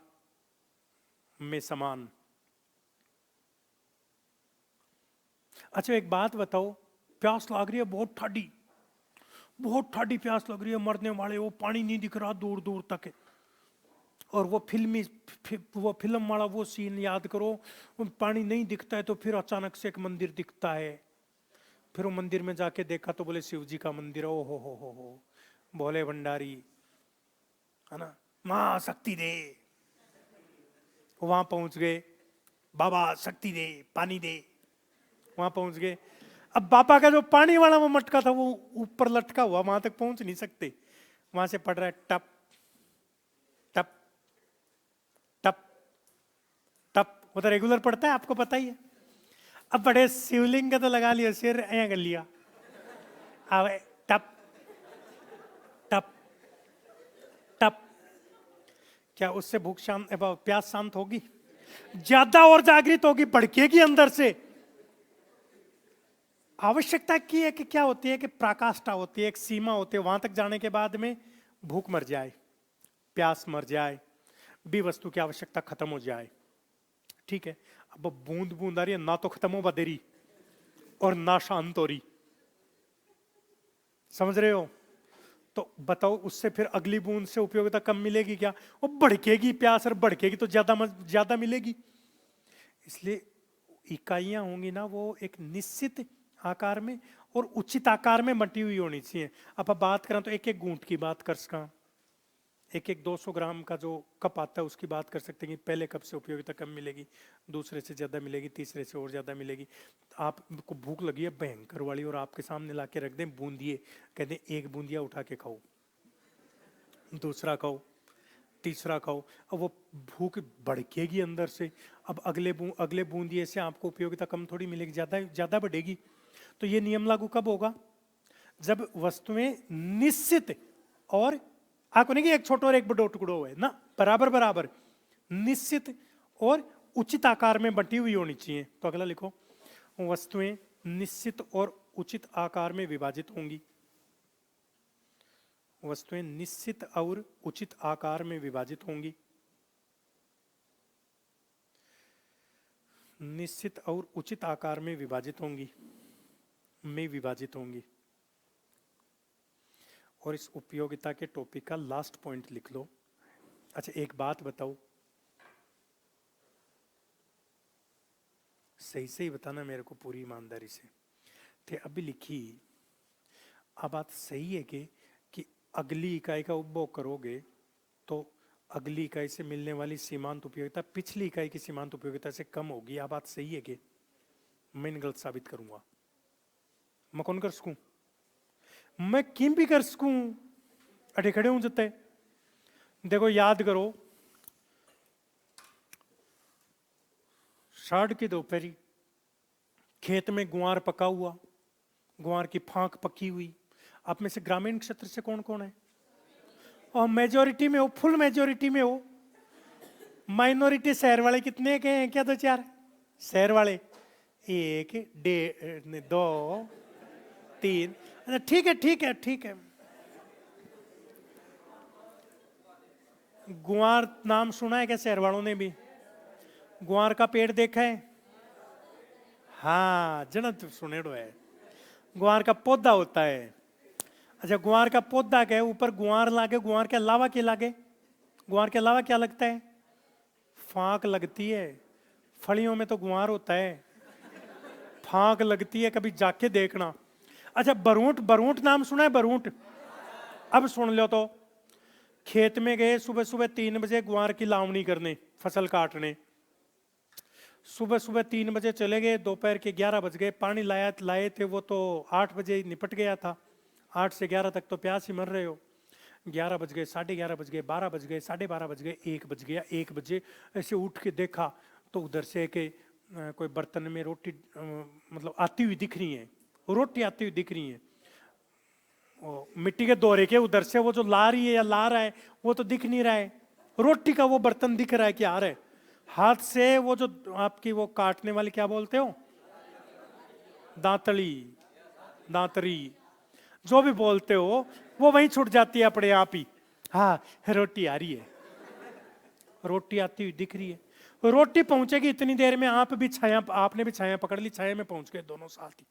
[SPEAKER 1] में समान। अच्छा एक बात बताओ, प्यास लग रही है बहुत ठाडी प्यास लग रही है, मरने वाले, वो पानी नहीं दिख रहा दूर दूर तक, और वो फिल्म वाला वो सीन याद करो, पानी नहीं दिखता है तो फिर अचानक से एक मंदिर दिखता है, फिर वो मंदिर में जाके देखा तो बोले शिव जी का मंदिर, ओ हो भोले भंडारी, है ना, मां शक्ति दे। वहां पहुंच गए, बाबा शक्ति दे, पानी दे, वहां पहुंच गए। अब बाबा का जो पानी वाला वो मटका था वो ऊपर लटका हुआ, वहां तक पहुंच नहीं सकते, वहां से पड़ रहा है टप टप टप टप, वो तो रेगुलर पड़ता है, आपको पता ही है। अब बड़े शिवलिंग का तो लगा लिया, सिर ऐ कर लिया, अब टप टप टप, क्या उससे भूख शांत, प्यास शांत होगी? ज्यादा और जागृत होगी, भड़केगी अंदर से। आवश्यकता की है कि क्या होती है कि पराकाष्ठा होती है, एक सीमा होती है, वहां तक जाने के बाद में भूख मर जाए, प्यास मर जाए, भी वस्तु की आवश्यकता खत्म हो जाए, ठीक है? अब बूंद बूंद आ रही है, ना तो खत्म हो बदेरी और ना शांत हो रही, समझ रहे हो? तो बताओ उससे फिर अगली बूंद से उपयोगिता कम मिलेगी क्या? वो भड़केगी प्यास, और भड़केगी तो ज्यादा मिलेगी। इसलिए इकाइयां होंगी ना वो एक निश्चित आकार में और उचित आकार में मटी हुई होनी चाहिए। अब बात करें तो एक एक घूंट की बात कर सका, एक 200 ग्राम का जो कप आता है उसकी बात कर सकते हैं कि पहले कप से उपयोगिता कम मिलेगी, दूसरे से ज्यादा मिलेगी, तीसरे से और ज्यादा मिलेगी। आपको भूख लगी है भयंकर वाली और आपके सामने ला के रख दें बूंदिए, कहते एक बूंदिया उठा के खाओ, दूसरा खाओ, तीसरा खाओ, अब वो भूख भड़केगी अंदर से। अब अगले बूंदिए से आपको उपयोगिता कम थोड़ी मिलेगी, ज्यादा बढ़ेगी। तो ये नियम लागू कब होगा? जब वस्तुएं निश्चित और आपको नहीं कि एक छोटा और एक बड़ो टुकड़ो है ना, बराबर बराबर निश्चित और उचित आकार में बंटी हुई होनी चाहिए। तो अगला लिखो, वस्तुएं निश्चित और उचित आकार में विभाजित होंगी। वस्तुएं निश्चित और उचित आकार में विभाजित होंगी। निश्चित और उचित आकार में विभाजित होंगी, में विभाजित होंगी। और इस उपयोगिता के टॉपिक का लास्ट पॉइंट लिख लो। अच्छा एक बात बताओ, सही सही बताना मेरे को पूरी ईमानदारी से। थे अभी लिखी, अब बात सही है कि अगली इकाई का उपभोग करोगे तो अगली इकाई से मिलने वाली सीमांत उपयोगिता पिछली इकाई की सीमांत उपयोगिता से कम होगी। यह बात सही है कि मैं गलत साबित करूंगा? मैं कौन कर सकूं? मैं किम भी कर सकूं? अटे खड़े हूं जते। देखो याद करो, साढ़ की दोपहरी, खेत में गुआर पका हुआ, गुआर की फांक पकी हुई। आप में से ग्रामीण क्षेत्र से कौन कौन है? और मेजोरिटी में हो, फुल मेजोरिटी में हो। माइनॉरिटी शहर वाले कितने के हैं क्या? 2-4 शहर वाले, 1 1.5 2 3। अच्छा ठीक है ठीक है ठीक है। गुआर नाम सुना है क्या शहर वालों ने भी? गुआर का पेड़ देखा है? हाँ जनत सुनेड़ो है। गुआर का पौधा होता है। अच्छा गुआर का पौधा के ऊपर गुआर लागे, गुआर के अलावा क्या लागे? गुआर के अलावा क्या लगता है? फांक लगती है। फलियों में तो गुआर होता है, फांक लगती है, कभी जाके देखना। अच्छा बरूट, बरूट नाम सुना है? बरूट, अब सुन लो तो। खेत में गए सुबह सुबह 3 बजे गुआर की लावनी करने, फसल काटने। सुबह सुबह 3 बजे चले गए, दोपहर के 11 बज गए। पानी लाए थे वो तो 8 बजे निपट गया था। 8 से 11 तक तो प्यास ही मर रहे हो। 11 बज गए, 11:30 बज गए, 12 बज गए, 12:30 बज गए, 1 बज गया। 1 बजे ऐसे उठ के देखा तो उधर से के कोई बर्तन में रोटी मतलब आती हुई दिख रही है, रोटी आती हुई दिख रही है। मिट्टी के दोरे के उधर से वो जो ला रही है या ला रहा है वो तो दिख नहीं रहा है, रोटी का वो बर्तन दिख रहा है कि आ रहा है। हाथ से वो जो आपकी वो काटने वाली क्या बोलते हो, दांतली, दांतरी, जो भी बोलते हो, वो वहीं छूट जाती है अपने आप ही। हाँ रोटी आ रही है, रोटी आती हुई दिख रही है। रोटी पहुंचेगी इतनी देर में आप भी छाया, आपने भी छाया पकड़ ली, छाया में पहुंच गए दोनों साथ ही।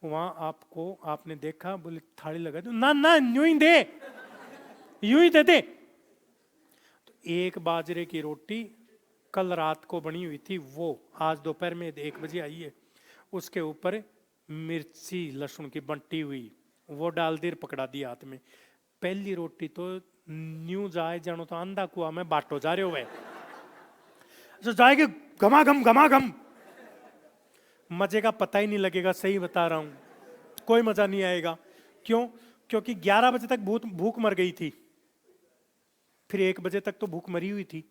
[SPEAKER 1] वहां आपको आपने देखा, बोले थाली लगा दो ना, ना यूं ही दे, यूं ही दे। तो एक बाजरे की रोटी कल रात को बनी हुई थी, वो आज दोपहर में 1 बजे आई है। उसके ऊपर मिर्ची लहसुन की बंटी हुई, वो डाल दी, पकड़ा दी हाथ में। पहली रोटी तो न्यू जाए जानो तो अंधा कुआ में बाटो जा रहे हो वह, जो जाएगी घमाघम घमाघम, मजे का पता ही नहीं लगेगा। सही बता रहा हूं, कोई मजा नहीं आएगा। क्यों? क्योंकि 11 बजे तक भूख मर गई थी, फिर 1 बजे तक तो भूख मरी हुई थी।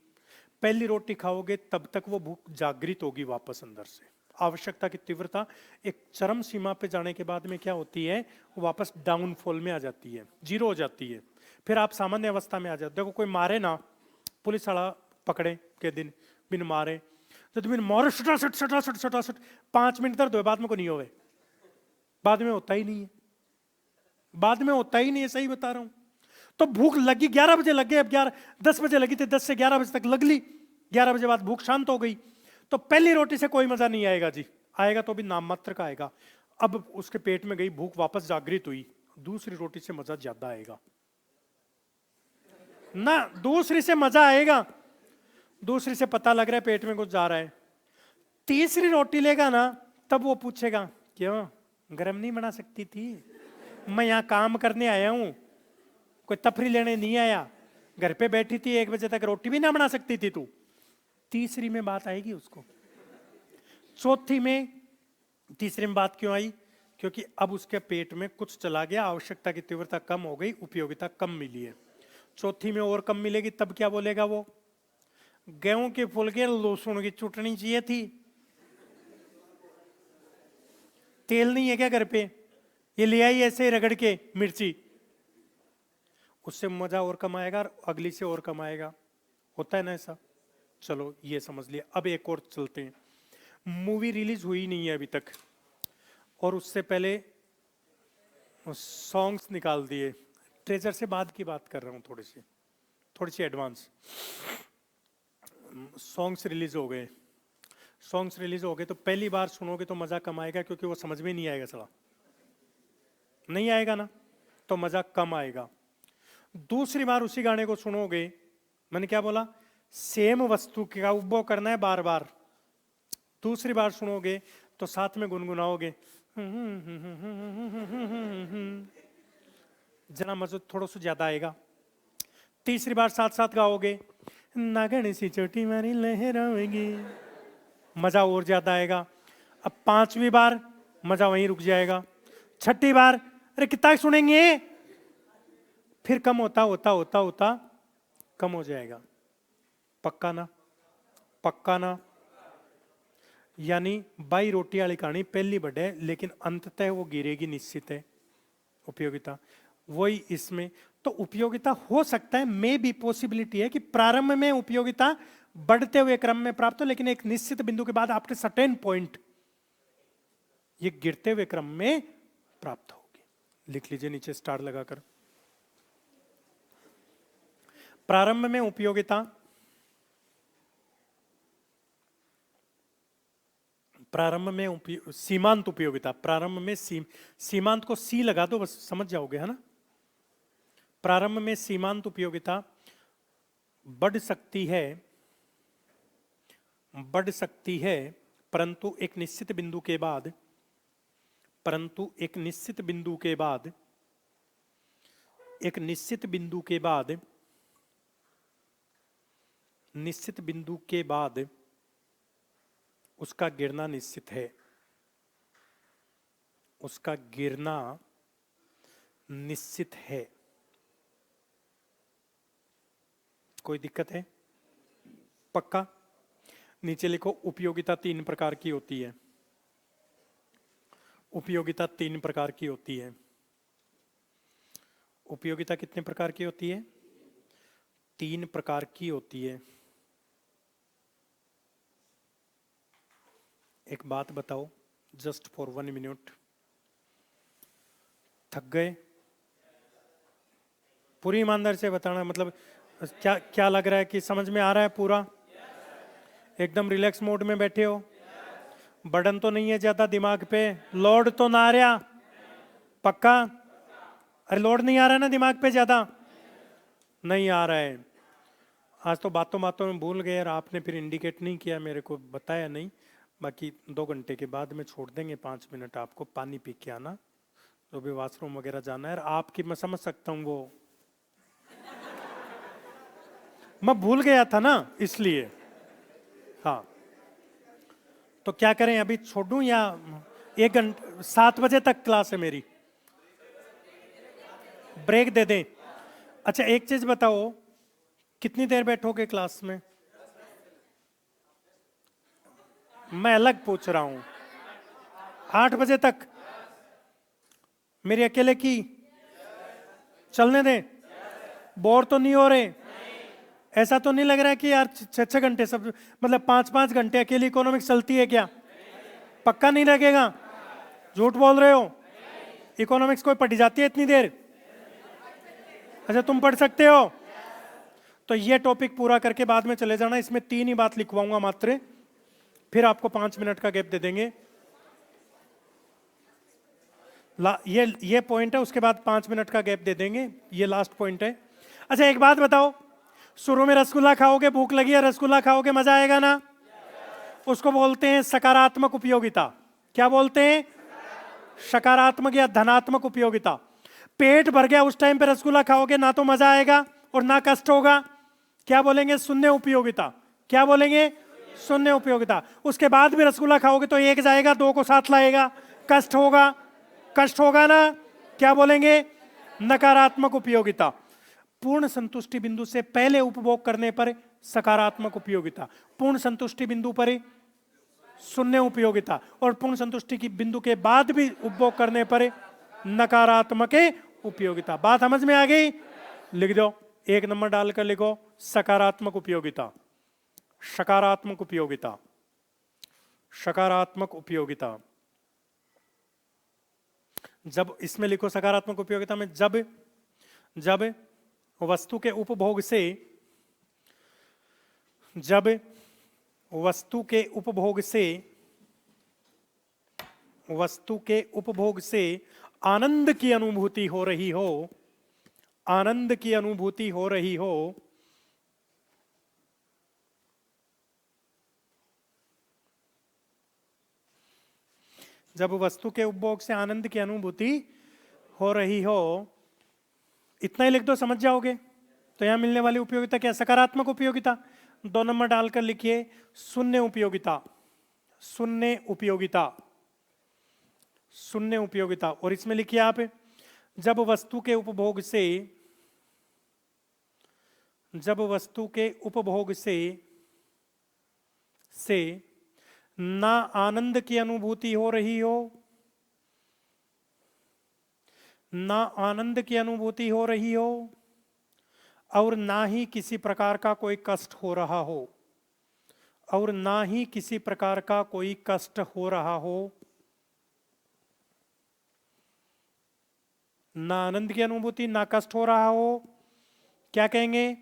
[SPEAKER 1] पहली रोटी खाओगे तब तक वो भूख जागृत होगी वापस अंदर से। आवश्यकता की तीव्रता एक चरम सीमा पे जाने के बाद में क्या होती है, वापस डाउनफॉल में आ जाती है, 0 हो जाती है। फिर आप सामान्य अवस्था में आ जाते। देखो कोई मारे ना, पुलिस वाला पकड़े के दिन बिन मारे, तो तुम मारो सटासट सटासट सटासट, 5 मिनट दर्द हो, बाद में को नहीं होवे, बाद में होता ही नहीं है, बाद में होता ही नहीं है। सही बता रहा हूं। तो भूख लगी 11 बजे लग गए, अब 10 बजे लगी थी, 10 से 11 बजे तक लग ली, 11 बजे बाद भूख शांत हो गई। तो पहली रोटी से कोई मजा नहीं आएगा जी, आएगा तो भी नाम मात्र का आएगा। अब उसके पेट में गई भूख, वापस जागृत हुई, दूसरी रोटी से मजा ज्यादा आएगा ना, दूसरी से मजा आएगा, दूसरी से पता लग रहा है पेट में कुछ जा रहा है। तीसरी रोटी लेगा ना, तब वो पूछेगा क्यों गरम नहीं बना सकती थी, मैं यहां काम करने आया हूं, कोई तफरी लेने नहीं आया, घर पे बैठी थी 1 बजे तक, रोटी भी ना बना सकती थी तू। तीसरी में बात आएगी उसको। चौथी में, तीसरी में बात क्यों आई? क्योंकि अब उसके पेट में कुछ चला गया, आवश्यकता की तीव्रता कम हो गई, उपयोगिता कम मिली है। चौथी में और कम मिलेगी, तब क्या बोलेगा वो, गेहूं के फुल के लहसुन की चटनी चाहिए थी, तेल नहीं है क्या घर पे, ये ले आई ऐसे रगड़ के मिर्ची, उससे मजा और कम आएगा और अगली से और कम आएगा, होता है ना ऐसा। चलो ये समझ लिया। अब एक और चलते हैं। मूवी रिलीज हुई नहीं है अभी तक और उससे पहले सॉन्ग्स निकाल दिए। ट्रेजर से बाद की बात कर रहा हूं, थोड़ी सी एडवांस। सॉन्ग्स रिलीज हो गए, सॉन्ग्स रिलीज हो गए तो पहली बार सुनोगे तो मजा कम आएगा, क्योंकि वो समझ में नहीं आएगा, चला नहीं आएगा ना, तो मजा कम आएगा। दूसरी बार उसी गाने को सुनोगे, मैंने क्या बोला, सेम वस्तु का उपभोग करना है बार बार। दूसरी बार सुनोगे तो साथ में गुनगुनाओगे, जना मजा थोड़ा सा ज्यादा आएगा। तीसरी बार साथ साथ गाओगे, नागण सी चोटी मारी लहराएगी, मजा और ज्यादा आएगा। अब पांचवी बार मजा वहीं रुक जाएगा। छठी बार अरे कितना सुनेंगे, फिर कम होता होता होता होता कम हो जाएगा। पक्का ना, पक्का ना। यानी बाई रोटी वाली कहानी पहली बढ़े लेकिन अंततः वो गिरेगी, निश्चित है। उपयोगिता वही इसमें। तो उपयोगिता हो सकता है, मे भी पॉसिबिलिटी है कि प्रारंभ में उपयोगिता बढ़ते हुए क्रम में प्राप्त हो, लेकिन एक निश्चित बिंदु के बाद आफ्टर सर्टेन पॉइंट ये गिरते हुए क्रम में प्राप्त होगी। लिख लीजिए नीचे स्टार लगाकर। प्रारंभ में उपयोगिता, प्रारंभ में सीमांत उपयोगिता, प्रारंभ में सीमांत को सी लगा दो बस समझ जाओगे, है ना। प्रारंभ में सीमांत उपयोगिता बढ़ सकती है परंतु एक निश्चित बिंदु के बाद, एक निश्चित बिंदु के बाद उसका गिरना निश्चित है, उसका गिरना निश्चित है। कोई दिक्कत है? पक्का? नीचे लिखो उपयोगिता 3 प्रकार की होती है। उपयोगिता 3 प्रकार की होती है। उपयोगिता कितने प्रकार की होती है? 3 प्रकार की होती है। एक बात बताओ, जस्ट फॉर 1 मिनट। थक गए? पूरी ईमानदारी से बताना, मतलब क्या लग रहा है कि समझ में आ रहा है पूरा? एकदम रिलैक्स मोड में बैठे हो? बर्डन तो नहीं है ज्यादा दिमाग पे? लोड तो ना आ रहा? पक्का? अरे लोड नहीं आ रहा ना दिमाग पे ज्यादा? नहीं आ रहा है। आज तो बातों बातों में भूल गए और आपने फिर इंडिकेट नहीं किया, मेरे को बताया नहीं। बाकी 2 घंटे के बाद में छोड़ देंगे 5 मिनट आपको, पानी पी के आना, जो भी वॉशरूम वगैरह जाना है। आपकी मैं समझ सकता हूँ, वो मैं भूल गया था ना इसलिए। हाँ तो क्या करें, अभी छोड़ूं या 1 घंटे? 7 बजे तक क्लास है मेरी, ब्रेक दे दें? अच्छा एक चीज बताओ, कितनी देर बैठोगे क्लास में? मैं अलग पूछ रहा हूं। 8 बजे तक मेरी अकेले की? चलने दें? बोर तो नहीं हो रहे? ऐसा तो नहीं लग रहा है कि यार 6-6 घंटे सब, मतलब 5-5 घंटे अकेली इकोनॉमिक्स चलती है क्या? पक्का नहीं लगेगा? झूठ बोल रहे हो? इकोनॉमिक्स कोई पढ़ी जाती है इतनी देर? अच्छा तुम पढ़ सकते हो? तो ये टॉपिक पूरा करके बाद में चले जाना। इसमें 3 ही बात लिखवाऊंगा मात्र, फिर आपको 5 मिनट का गैप दे देंगे। ये पॉइंट है, उसके बाद 5 मिनट का गैप दे देंगे, ये लास्ट पॉइंट है। अच्छा एक बात बताओ, शुरू में रसगुल्ला खाओगे, भूख लगी है, रसगुल्ला खाओगे, मजा आएगा ना? उसको बोलते हैं सकारात्मक उपयोगिता। क्या बोलते हैं? सकारात्मक या धनात्मक उपयोगिता। पेट भर गया उस टाइम पे रसगुल्ला खाओगे, ना तो मजा आएगा और ना कष्ट होगा। क्या बोलेंगे? शून्य उपयोगिता। क्या बोलेंगे? शून्य उपयोगिता। उसके बाद भी रसगुल्ला खाओगे तो 1 जाएगा, 2 को साथ लाएगा, कष्ट होगा, कष्ट होगा ना? क्या बोलेंगे? नकारात्मक उपयोगिता। पूर्ण संतुष्टि बिंदु से पहले उपभोग करने पर सकारात्मक उपयोगिता, पूर्ण संतुष्टि बिंदु पर शून्य उपयोगिता, और पूर्ण संतुष्टि की बिंदु के बाद भी उपभोग करने पर नकारात्मक उपयोगिता। बात समझ में आ गई? लिख दो, 1 नंबर डालकर लिखो सकारात्मक उपयोगिता, सकारात्मक उपयोगिता, सकारात्मक उपयोगिता। जब इसमें लिखो सकारात्मक उपयोगिता में, जब वस्तु के उपभोग से, जब वस्तु के उपभोग से, वस्तु के उपभोग से आनंद की अनुभूति हो रही हो, आनंद की अनुभूति हो रही हो, जब वस्तु के उपभोग से आनंद की अनुभूति हो रही हो, इतना ही लिख दो, समझ जाओगे। तो यहां मिलने वाली उपयोगिता क्या? सकारात्मक उपयोगिता। 2 नंबर डालकर लिखिए शून्य उपयोगिता, शून्य उपयोगिता, शून्य उपयोगिता। और इसमें लिखिए आप, जब वस्तु के उपभोग से, जब वस्तु के उपभोग से ना आनंद की अनुभूति हो रही हो, ना आनंद की अनुभूति हो रही हो, और ना ही किसी प्रकार का कोई कष्ट हो रहा हो, और ना ही किसी प्रकार का कोई कष्ट हो रहा हो, ना आनंद की अनुभूति, ना कष्ट हो रहा हो, क्या कहेंगे?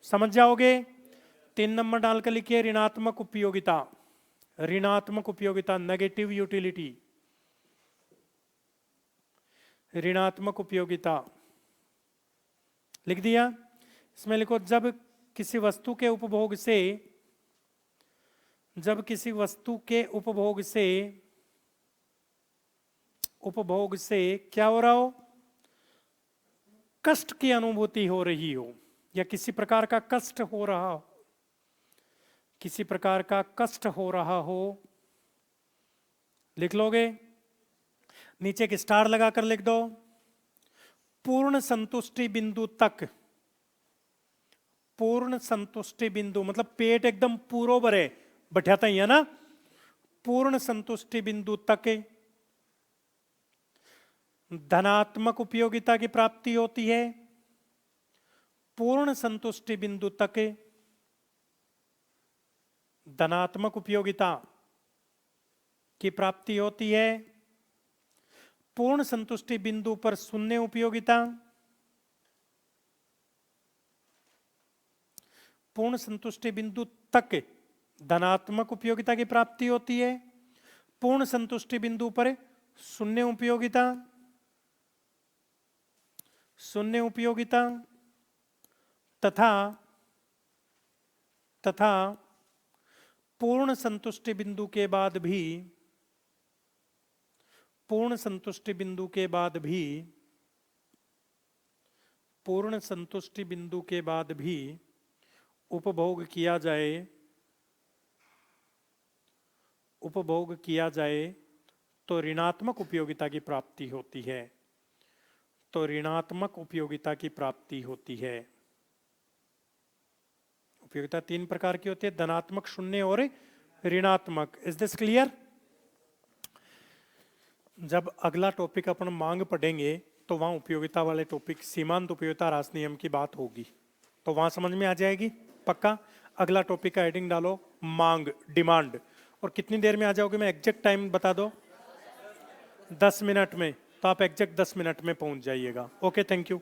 [SPEAKER 1] समझ जाओगे। 3 नंबर डालकर लिखिए ऋणात्मक उपयोगिता, ऋणात्मक उपयोगिता, नेगेटिव यूटिलिटी, ऋणात्मक उपयोगिता। लिख दिया। इसमें लिखो जब किसी वस्तु के उपभोग से, जब किसी वस्तु के उपभोग से, उपभोग से क्या हो रहा हो? कष्ट की अनुभूति हो रही हो, या किसी प्रकार का कष्ट हो रहा हो, किसी प्रकार का कष्ट हो रहा हो, लिख लोगे। नीचे एक स्टार लगाकर लिख दो, पूर्ण संतुष्टि बिंदु तक, पूर्ण संतुष्टि बिंदु मतलब पेट एकदम पूरो भरे बैठाता ही है ना, पूर्ण संतुष्टि बिंदु तक धनात्मक उपयोगिता की प्राप्ति होती है। पूर्ण संतुष्टि बिंदु तक धनात्मक उपयोगिता की प्राप्ति होती है। पूर्ण संतुष्टि बिंदु पर शून्य उपयोगिता, पूर्ण संतुष्टि बिंदु तक धनात्मक उपयोगिता की प्राप्ति होती है। पूर्ण संतुष्टि बिंदु पर शून्य उपयोगिता, शून्य उपयोगिता तथा पूर्ण संतुष्टि बिंदु के बाद भी, पूर्ण संतुष्टि बिंदु के बाद भी, पूर्ण संतुष्टि बिंदु के बाद भी उपभोग किया जाए, उपभोग किया जाए तो ऋणात्मक उपयोगिता की प्राप्ति होती है, तो ऋणात्मक उपयोगिता की प्राप्ति होती है। उपयोगिता 3 प्रकार की होती है, धनात्मक, शून्य और ऋणात्मक। Is this clear? जब अगला टॉपिक अपन मांग पढ़ेंगे तो वहां उपयोगिता वाले टॉपिक, सीमांत उपयोगिता रास नियम की बात होगी, तो वहां समझ में आ जाएगी पक्का। अगला टॉपिक का हेडिंग डालो मांग, डिमांड। और कितनी देर में आ जाओगे? मैं एग्जैक्ट टाइम बता दो, 10 मिनट में। तो आप एग्जैक्ट 10 मिनट में पहुंच जाइएगा। Okay, thank you.